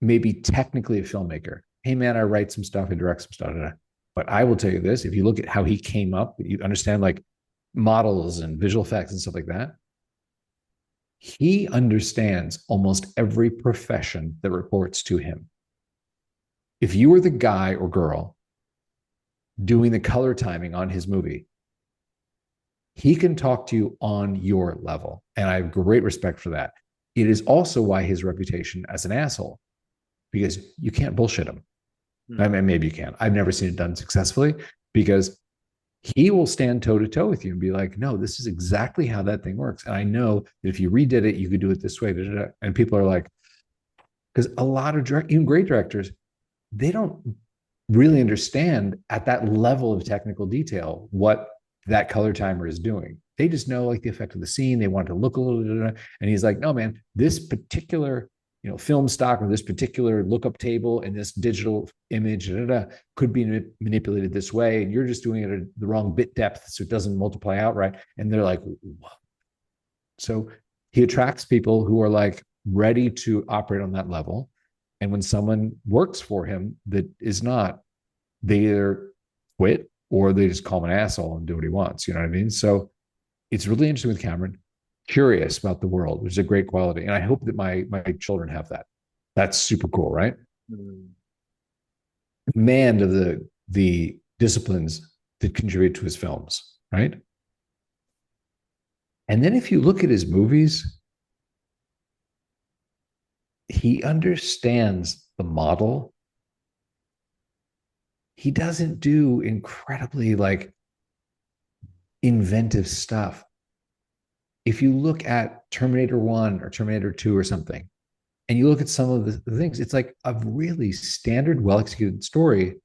may be technically a filmmaker. Hey man, I write some stuff, I direct some stuff. But I will tell you this: if you look at how he came up, you understand like models and visual effects and stuff like that. He understands almost every profession that reports to him. If you were the guy or girl doing the color timing on his movie, he can talk to you on your level. And I have great respect for that. It is also why his reputation as an asshole, because you can't bullshit him. I Mm-hmm. mean, maybe you can. I've never seen it done successfully because he will stand toe to toe with you and be like, no, this is exactly how that thing works. And I know that if you redid it, you could do it this way. Da, da, da. And people are like, because a lot of even great directors, they don't really understand at that level of technical detail what that color timer is doing. They just know like the effect of the scene. They want it to look a little bit. And he's like, no, man, this particular film stock or this particular lookup table in this digital image could be manipulated this way. And you're just doing it at the wrong bit depth. So it doesn't multiply out right. And they're like, what? So he attracts people who are like ready to operate on that level. And when someone works for him that is not, they either quit or they just call him an asshole and do what he wants. You know what I mean? So it's really interesting with Cameron, curious about the world, which is a great quality. And I hope that my children have that. That's super cool, right? Mm-hmm. Man of the disciplines that contribute to his films, right? And then if you look at his movies, he understands the model. He doesn't do incredibly like inventive stuff. If you look at Terminator 1 or Terminator 2 or something, and you look at some of the things, it's like a really standard, well executed story.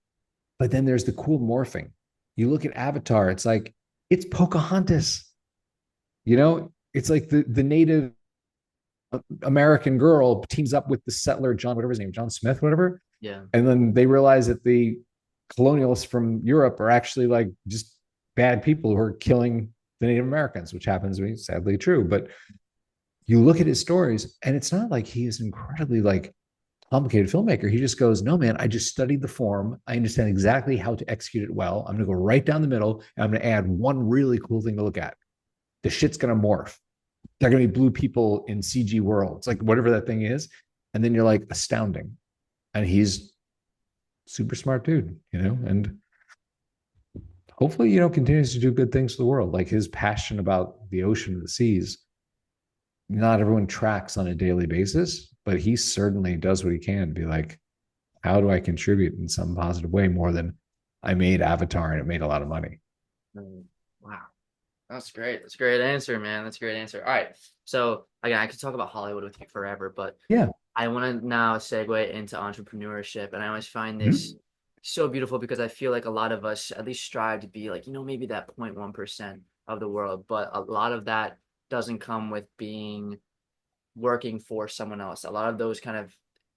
But then there's the cool morphing. You look at Avatar, it's like, it's Pocahontas. It's like the native American girl teams up with the settler, John, whatever his name, John Smith, whatever. Yeah. And then they realize that the colonialists from Europe are actually like just bad people who are killing the Native Americans, which happens to be sadly true. But you look at his stories, and it's not like he is incredibly like complicated filmmaker. He just goes, no, man, I just studied the form. I understand exactly how to execute it well. I'm going to go right down the middle, and I'm going to add one really cool thing to look at. The shit's going to morph. They're going to be blue people in CG worlds, like whatever that thing is. And then you're like, astounding. And he's super smart dude, and hopefully, continues to do good things for the world. Like his passion about the ocean and the seas, not everyone tracks on a daily basis, but he certainly does what he can to be like, how do I contribute in some positive way more than I made Avatar and it made a lot of money? Wow. That's great. That's a great answer, man. That's a great answer. All right. So again, I could talk about Hollywood with you forever, but Yeah. I want to now segue into entrepreneurship. And I always find this Mm-hmm. so beautiful because I feel like a lot of us at least strive to be like, maybe that 0.1% of the world, but a lot of that doesn't come with being working for someone else. A lot of those kind of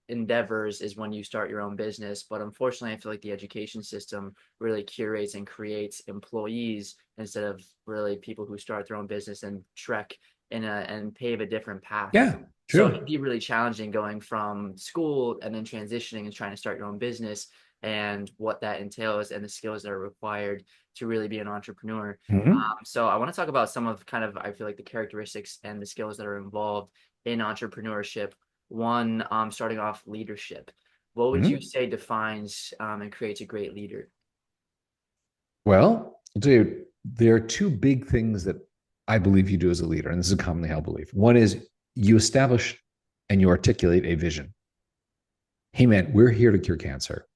endeavors is when you start your own business. But unfortunately, I feel like the education system really curates and creates employees instead of really people who start their own business and trek and pave a different path. Yeah, So it'd true. be really challenging going from school and then transitioning and trying to start your own business and what that entails and the skills that are required to really be an entrepreneur. Mm-hmm. So I want to talk about some of kind of, I feel like the characteristics and the skills that are involved in entrepreneurship. One, starting off leadership. What would you Mm-hmm. say defines and creates a great leader? Well, dude, there are two big things that I believe you do as a leader, and this is a commonly held belief. One is you establish and you articulate a vision. Hey, man, we're here to cure cancer.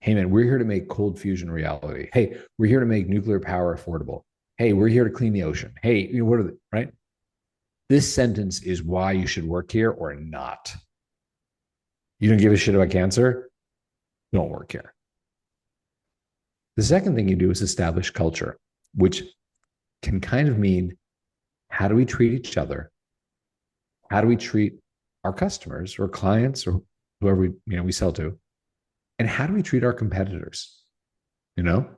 Hey, man, we're here to make cold fusion reality. Hey, we're here to make nuclear power affordable. Hey, we're here to clean the ocean. Hey, what are the, right? This sentence is why you should work here or not. You don't give a shit about cancer? Don't work here. The second thing you do is establish culture, which can kind of mean how do we treat each other? How do we treat our customers or clients or whoever we sell to? And how do we treat our competitors? You know?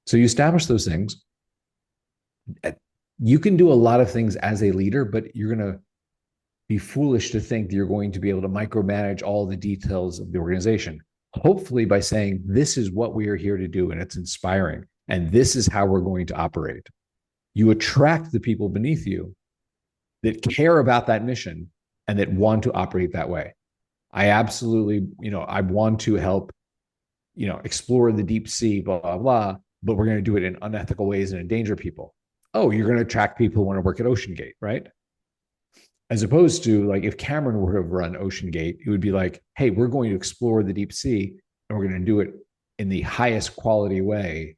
So you establish those things. You can do a lot of things as a leader, but you're going to be foolish to think that you're going to be able to micromanage all the details of the organization. Hopefully, by saying, this is what we are here to do, and it's inspiring, and this is how we're going to operate, you attract the people beneath you that care about that mission and that want to operate that way. I absolutely, I want to help, explore the deep sea, blah, blah, blah, but we're going to do it in unethical ways and endanger people. Oh, you're going to attract people who want to work at Ocean Gate, right? As opposed to like if Cameron were to run Ocean Gate, it would be like, hey, we're going to explore the deep sea and we're going to do it in the highest quality way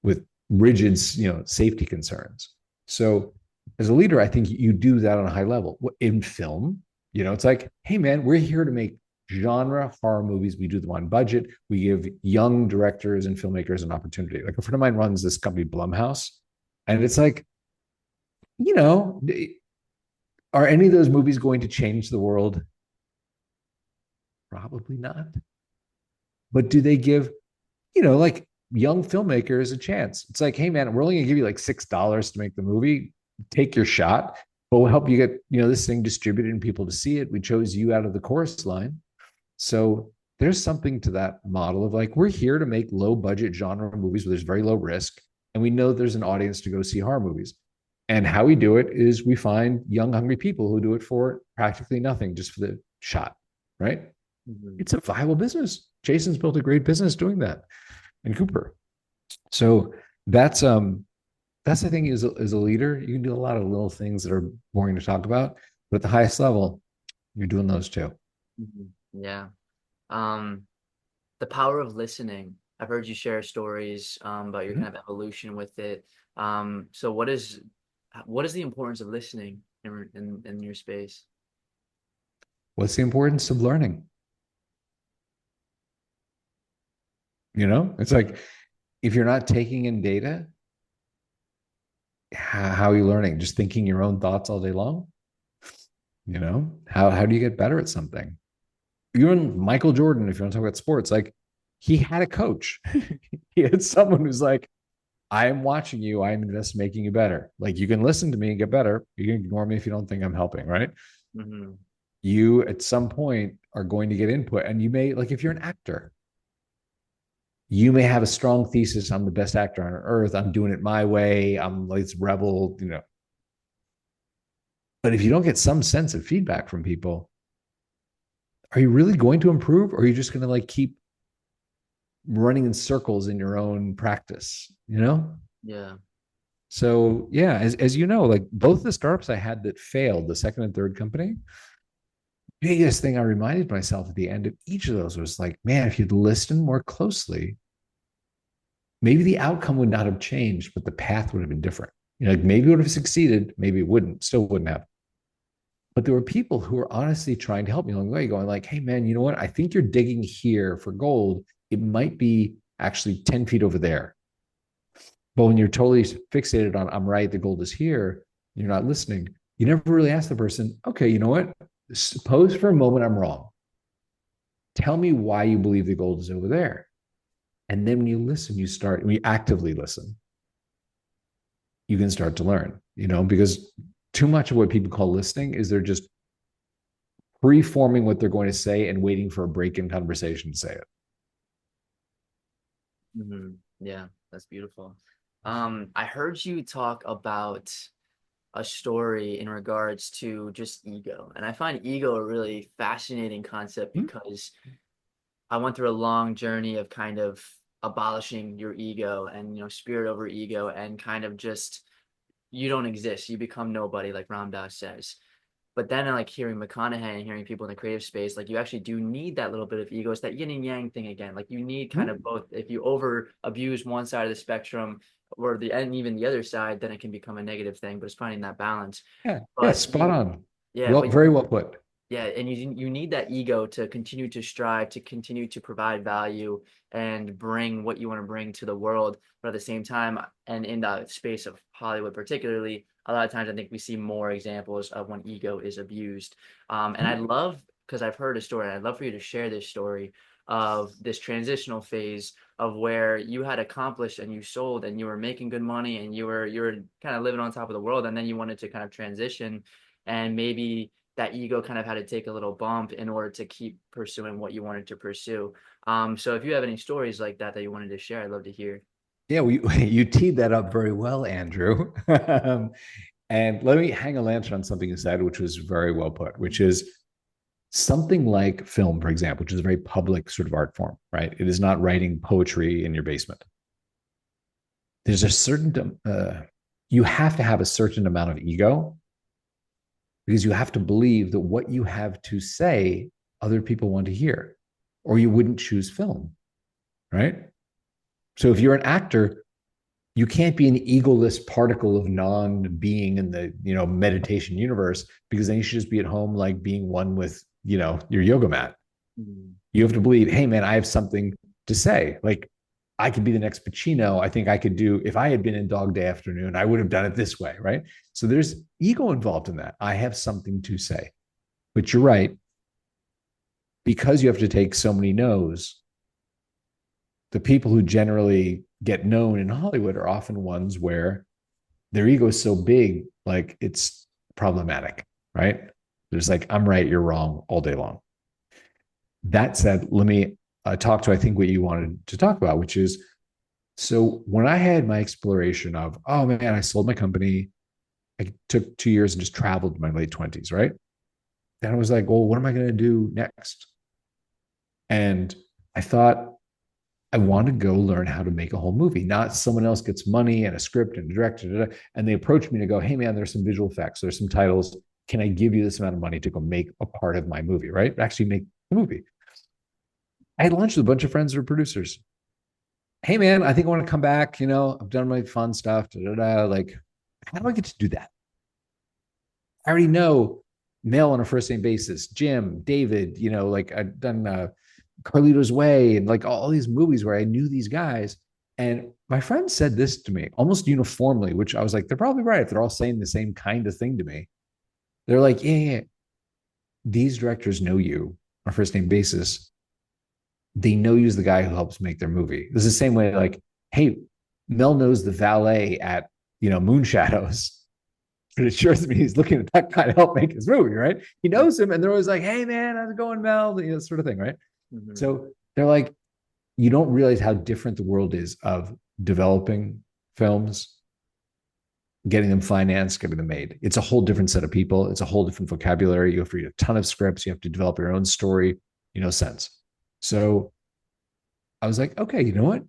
with rigid, safety concerns. So as a leader, I think you do that on a high level. In film, it's like, hey, man, we're here to make genre horror movies. We do them on budget. We give young directors and filmmakers an opportunity. Like a friend of mine runs this company, Blumhouse, and it's like, are any of those movies going to change the world? Probably not. But do they give, like young filmmakers a chance? It's like, hey, man, we're only going to give you like $6 to make the movie. Take your shot, but we'll help you get, this thing distributed and people to see it. We chose you out of the chorus line. So there's something to that model of like, we're here to make low budget genre movies where there's very low risk. And we know there's an audience to go see horror movies. And how we do it is we find young, hungry people who do it for practically nothing, just for the shot, right? Mm-hmm. It's a viable business. Jason's built a great business doing that, and Cooper. So that's the thing as a leader, you can do a lot of little things that are boring to talk about, but at the highest level, you're doing those too. Yeah. Um, the power of listening. I've heard you share stories about your Mhm. kind of evolution with it. So what is the importance of listening in your space? What's the importance of learning? It's like if you're not taking in data, how are you learning? Just thinking your own thoughts all day long? How do you get better at something? Even Michael Jordan, if you want to talk about sports, like he had a coach. He had someone who's like, I am watching you. I am invested in making you better. Like you can listen to me and get better. You can ignore me if you don't think I'm helping, right? Hmm. You at some point are going to get input. And you may, like if you're an actor, you may have a strong thesis. I'm the best actor on earth. I'm doing it my way. I'm like this rebel. But if you don't get some sense of feedback from people, are you really going to improve? Or are you just going to like keep running in circles in your own practice? Yeah. So yeah, as you know, like both the startups I had that failed, the second and third company, biggest thing I reminded myself at the end of each of those was like, man, if you'd listened more closely, maybe the outcome would not have changed, but the path would have been different. Like maybe it would have succeeded, maybe it wouldn't, still wouldn't have. But there were people who were honestly trying to help me along the way, going like, hey man, you know what? I think you're digging here for gold. It might be actually 10 feet over there. But when you're totally fixated on I'm right, the gold is here, you're not listening. You never really ask the person, okay, you know what? Suppose for a moment I'm wrong. Tell me why you believe the gold is over there. And then when you listen, when you actively listen, you can start to learn, because too much of what people call listening is they're just preforming what they're going to say and waiting for a break in conversation to say it. Hmm. Yeah, that's beautiful. I heard you talk about a story in regards to just ego, and I find ego a really fascinating concept Hmm? because I went through a long journey of kind of abolishing your ego and spirit over ego and kind of just you don't exist. You become nobody, like Ram Dass says. But then I like hearing McConaughey and hearing people in the creative space, like you actually do need that little bit of ego. It's that yin and yang thing again. Like you need kind of Hmm? both. If you over abuse one side of the spectrum or the and even the other side, then it can become a negative thing. But it's finding that balance. Yeah, yeah, But spot on. yeah, Well, but very well put. yeah, and you need that ego to continue to strive, to continue to provide value and bring what you want to bring to the world. But at the same time, and in the space of Hollywood particularly, a lot of times I think we see more examples of when ego is abused. And Hmm? I'd love, because I've heard a story, and I'd love for you to share this story of this transitional phase of where you had accomplished and you sold and you were making good money and you were kind of living on top of the world, and then you wanted to kind of transition and maybe that ego kind of had to take a little bump in order to keep pursuing what you wanted to pursue. So if you have any stories like that that you wanted to share, I'd love to hear. Yeah, you teed that up very well, Andrew. And let me hang a lantern on something you said, which was very well put, which is something like film, for example, which is a very public sort of art form, right? It is not writing poetry in your basement. There's a certain, you have to have a certain amount of ego because you have to believe that what you have to say, other people want to hear, or you wouldn't choose film, right? So if you're an actor, you can't be an egoless particle of non-being in the meditation universe, because then you should just be at home like being one with your yoga mat. Mm. You have to believe, hey man, I have something to say. Like I could be the next Pacino. I think I could do, if I had been in Dog Day Afternoon, I would have done it this way, right? So there's ego involved in that. I have something to say. But you're right, because you have to take so many no's, the people who generally get known in Hollywood are often ones where their ego is so big, like it's problematic, right? There's like, I'm right, you're wrong all day long. That said, let me talk to, I think, what you wanted to talk about, which is so when I had my exploration of, oh man, I sold my company, I took 2 years and just traveled in my late 20s, right? Then I was like, well, what am I going to do next? And I thought, I want to go learn how to make a whole movie, not someone else gets money and a script and a director. And they approach me to go, hey, man, there's some visual effects, there's some titles. can I give you this amount of money to go make a part of my movie, right? Actually make the movie. I had lunch with a bunch of friends who are producers. Hey man, I think I want to come back. I've done my fun stuff. Da, da, da. Like, how do I get to do that? I already know Mel on a first name basis, Jim, David, like I've done Carlito's Way and like all these movies where I knew these guys. And my friend said this to me almost uniformly, which I was like, they're probably right. They're all saying the same kind of thing to me. They're like, yeah, yeah, these directors know you on a first name basis. They know you as the guy who helps make their movie. This is the same way, like, hey, Mel knows the valet at, Moonshadows. But it sure me he's looking at that guy to help make his movie, right? He knows him, and they're always like, hey, man, how's it going, Mel? Sort of thing, right? Mm-hmm. So they're like, you don't realize how different the world is of developing films, getting them financed, getting them made. It's a whole different set of people. It's a whole different vocabulary. You have to read a ton of scripts. You have to develop your own story, sense. So I was like, okay, you know what?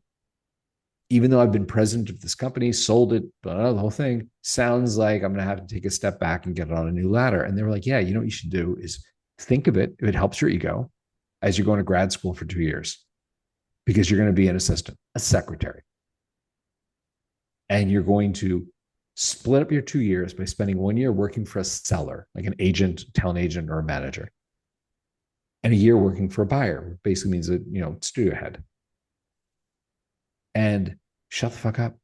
Even though I've been president of this company, sold it, the whole thing sounds like I'm going to have to take a step back and get it on a new ladder. And they were like, yeah, what you should do is think of it, if it helps your ego, as you're going to grad school for 2 years, because you're going to be an assistant, a secretary. And you're going to split up your 2 years by spending 1 year working for a seller, like an agent, talent agent, or a manager, and a year working for a buyer, basically means a studio head. And shut the fuck up.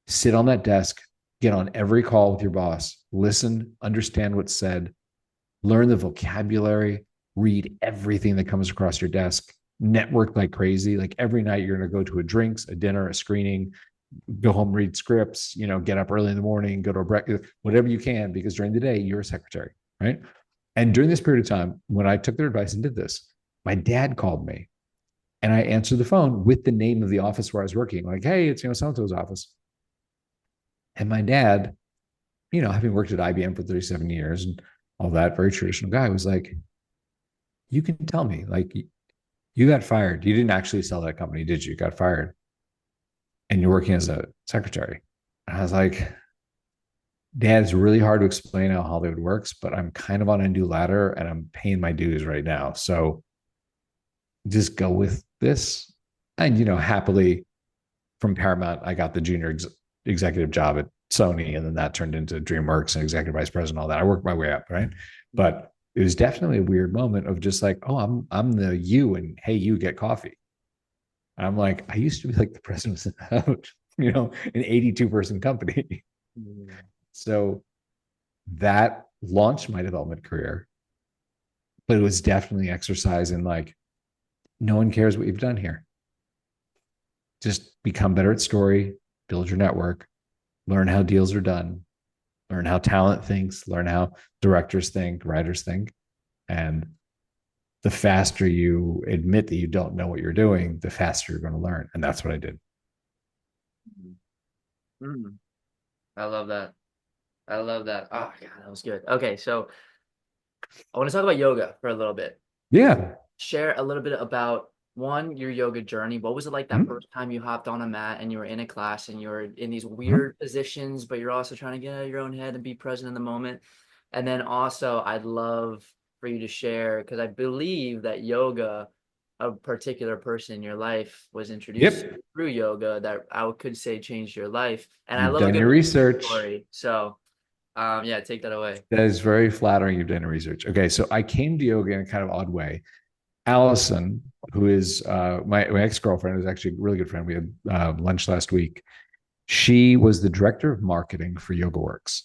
Sit on that desk, get on every call with your boss, listen, understand what's said, learn the vocabulary, read everything that comes across your desk, network like crazy. Like every night you're going to go to a drinks, a dinner, a screening, go home, read scripts, get up early in the morning, go to a breakfast, whatever you can, because during the day you're a secretary, right? And during this period of time, when I took their advice and did this, my dad called me and I answered the phone with the name of the office where I was working. Like, hey, it's, so-and-so's office. And my dad, having worked at IBM for 37 years and all that, very traditional guy, was like, you can tell me, like, you got fired. You didn't actually sell that company, did you? You got fired. And you're working as a secretary. And I was like, Dad, it's really hard to explain how Hollywood works, but I'm kind of on a new ladder and I'm paying my dues right now. So just go with this. And, happily from Paramount, I got the junior executive job at Sony. And then that turned into DreamWorks and executive vice president, all that. I worked my way up, right? But it was definitely a weird moment of just like, oh, I'm the you, and hey, you get coffee. And I'm like, I used to be like the president of, an 82-person company. Mm-hmm. So that launched my development career. But it was definitely exercise in like, no one cares what you've done here. Just become better at story, build your network, learn how deals are done, learn how talent thinks, learn how directors think, writers think. And the faster you admit that you don't know what you're doing, the faster you're going to learn. And that's what I did. Mm-hmm. I love that. I love that. Oh, God, that was good. Okay, so I want to talk about yoga for a little bit. Yeah. Share a little bit about your yoga journey. What was it like that first time you hopped on a mat and you were in a class and you were in these weird positions, but you're also trying to get out of your own head and be present in the moment? And then also, I'd love for you to share, because I believe that yoga, a particular person in your life was introduced through yoga that I could say changed your life. And You've I love done your research. Story. So, yeah, take that away. That is very flattering. You've done your research. Okay, so I came to yoga in a kind of odd way. Allison, who is my ex-girlfriend, who's actually a really good friend. We had lunch last week. She was the director of marketing for YogaWorks.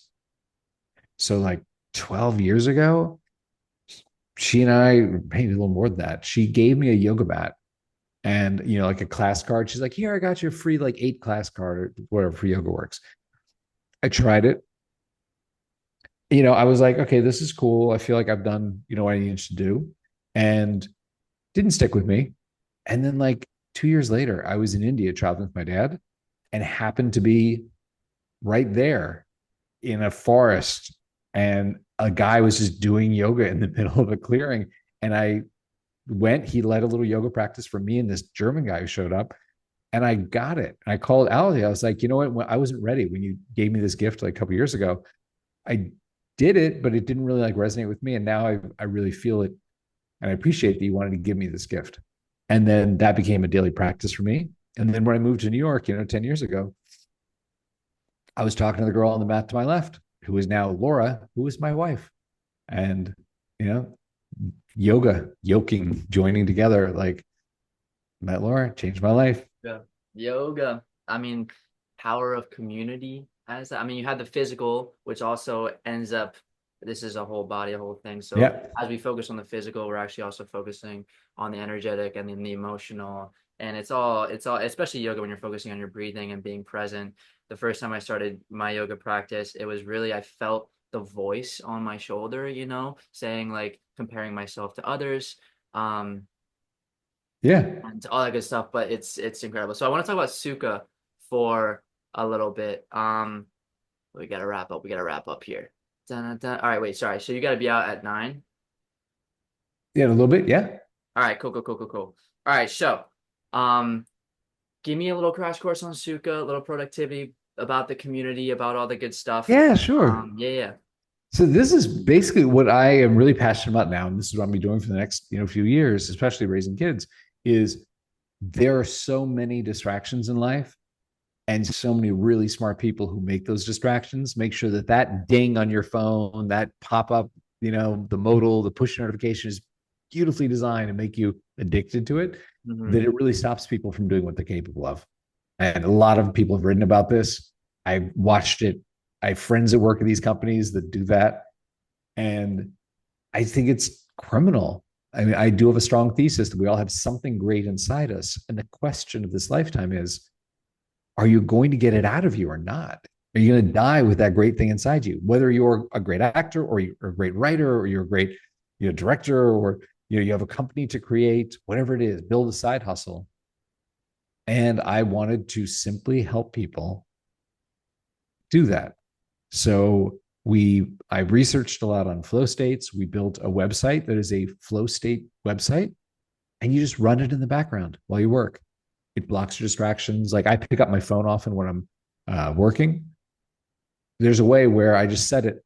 So like 12 years ago, she and I, maybe a little more than that, she gave me a yoga mat and, like a class card. She's like, here, I got you a free like 8 class card or whatever for YogaWorks. I tried it. I was like, okay, this is cool. I feel like I've done, what I needed to do. And didn't stick with me. And then like 2 years later, I was in India traveling with my dad and happened to be right there in a forest. And a guy was just doing yoga in the middle of a clearing. And I went, he led a little yoga practice for me and this German guy who showed up. And I got it. I called Ali. I was like, you know what? When I wasn't ready when you gave me this gift like a couple years ago. I did it, but it didn't really like resonate with me. And now I really feel it, and I appreciate that you wanted to give me this gift. And then that became a daily practice for me. And then when I moved to New York, 10 years ago, I was talking to the girl on the mat to my left, who is now Laura, who is my wife. And, you know, yoga, yoking, joining together, like met Laura, changed my life. Yeah. Yoga. I mean, power of community as that. I mean, you had the physical, which also ends up, this is a whole body, a whole thing. So Yeah. as we focus on the physical, we're actually also focusing on the energetic and then the emotional. And it's all, especially yoga when you're focusing on your breathing and being present. The first time I started my yoga practice, it was really, I felt the voice on my shoulder, saying like comparing myself to others. Um, Yeah. and all that good stuff. But it's incredible. So I want to talk about Sukha for a little bit. We gotta wrap up. We gotta wrap up here. Dun, dun, dun. All right, wait, sorry. So you gotta be out at 9. Yeah. A little bit. Yeah. All right, cool, cool, cool, cool, cool. All right, so um, give me a little crash course on Sukha, a little productivity about the community, about all the good stuff. Yeah. Sure. Yeah, yeah. So this is basically what I am really passionate about now, and this is what I'm be doing for the next few years, especially raising kids. Is there are so many distractions in life, and so many really smart people who make those distractions. Make sure that that ding on your phone, that pop up, the modal, the push notification is beautifully designed and make you addicted to it. That Mm-hmm. it really stops people from doing what they're capable of. And a lot of people have written about this. I watched it. I have friends that work at these companies that do that. And I think it's criminal. I mean, I do have a strong thesis that we all have something great inside us. And the question of this lifetime is, are you going to get it out of you or not? Are you going to die with that great thing inside you? Whether you're a great actor or you're a great writer or you're a great director or you have a company to create, whatever it is, build a side hustle. And I wanted to simply help people do that. So I researched a lot on flow states. We built a website that is a flow state website, and you just run it in the background while you work. It blocks your distractions. Like I pick up my phone often when I'm working. There's a way where I just set it,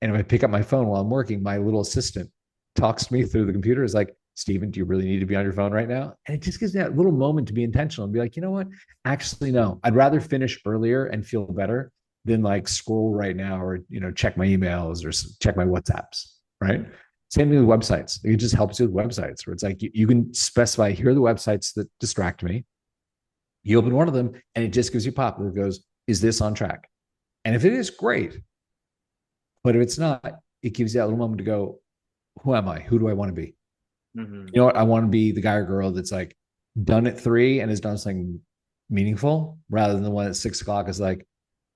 and if I pick up my phone while I'm working, my little assistant talks to me through the computer. Is like, Steven, do you really need to be on your phone right now? And it just gives me that little moment to be intentional and be like, you know what? Actually, no. I'd rather finish earlier and feel better than like scroll right now or check my emails or check my WhatsApps. Right. Same thing with websites. It just helps you with websites where it's like you can specify here are the websites that distract me. You open one of them and it just gives you pop. It goes, is this on track? And if it is, great. But if it's not, it gives you that little moment to go, who am I? Who do I want to be? Mm-hmm. You know what? I want to be the guy or girl that's like done at 3 and has done something meaningful rather than the one at 6 o'clock is like,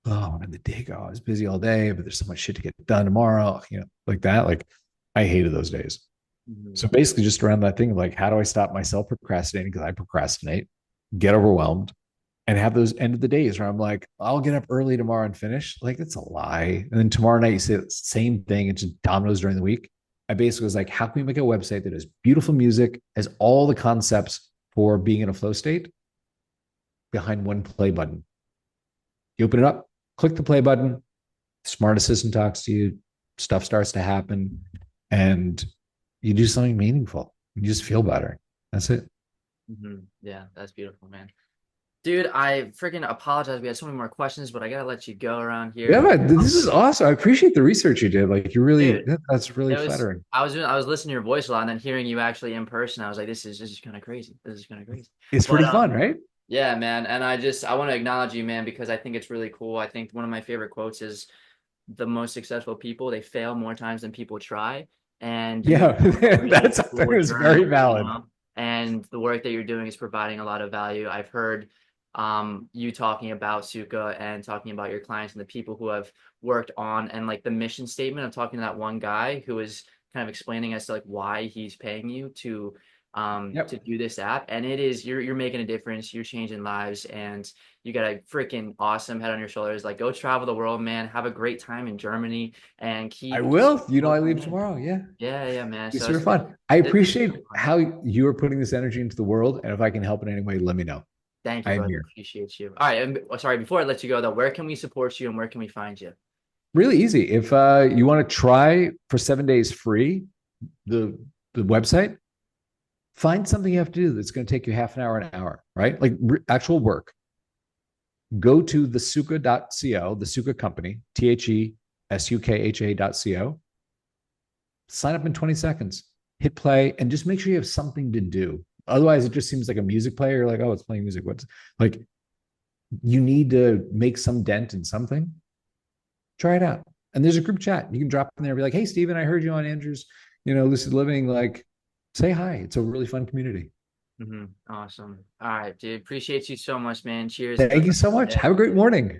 oh, when did the day go? I was busy all day, but there's so much shit to get done tomorrow, like that. Like I hated those days. Mm-hmm. So basically just around that thing of like, how do I stop myself procrastinating? Because I procrastinate, get overwhelmed, and have those end of the days where I'm like, I'll get up early tomorrow and finish. Like, that's a lie. And then tomorrow night, you say the same thing. It's just dominoes during the week. I basically was like, how can we make a website that has beautiful music, has all the concepts for being in a flow state behind one play button? You open it up, click the play button, smart assistant talks to you, stuff starts to happen, and you do something meaningful. You just feel better. That's it. Mm-hmm. Yeah, that's beautiful, man. Dude, I freaking apologize. We had so many more questions, but I gotta let you go around Yeah, here. man, this is awesome. I appreciate the research you did. Like, Dude, that's really it was flattering. I was listening to your voice a lot and then hearing you actually in person, I was like, this is kind of crazy. This is kind of crazy. It's But pretty fun, right? yeah, man, and I want to acknowledge you, man, because I think it's really cool. I think one of my favorite quotes is the most successful people, they fail more times than people try. And you Yeah, have a really that's cool very journey, valid. and the work that you're doing is providing a lot of value. I've heard you talking about Sukha and talking about your clients and the people who have worked on and like the mission statement. I'm talking to that one guy who is kind of explaining as to like why he's paying you to Yep. do this app, and it is you're making a difference, you're changing lives, and you got a freaking awesome head on your shoulders. Like, go travel the world, man. Have a great time in Germany and I keep will. I working leave in. tomorrow. Yeah. Yeah, yeah, man. Be So super fun. I this is appreciate so fun. how you are putting this energy into the world. And if I can help in any way, let me know. Thank you, I am brother. here. Appreciate you. All right, and sorry, before I let you go though, where can we support you and where can we find you? Really easy. If you want to try for 7 days free, the the website, find something you have to do that's going to take you half an hour, right? Like actual work. Go to the Sukha.co, the Sukha Company, TheSukha.co. Sign up in 20 seconds, hit play, and just make sure you have something to do. Otherwise, it just seems like a music player. You're like, oh, it's playing music. What's like, you need to make some dent in something. Try it out. And there's a group chat. You can drop in there and be like, hey, Steven, I heard you on Andrew's, Lucid Living. Like, say hi. It's a really fun community. Awesome. All right, dude. Appreciate you so much, man. Cheers. Thank you so much. Yeah. Have a great morning.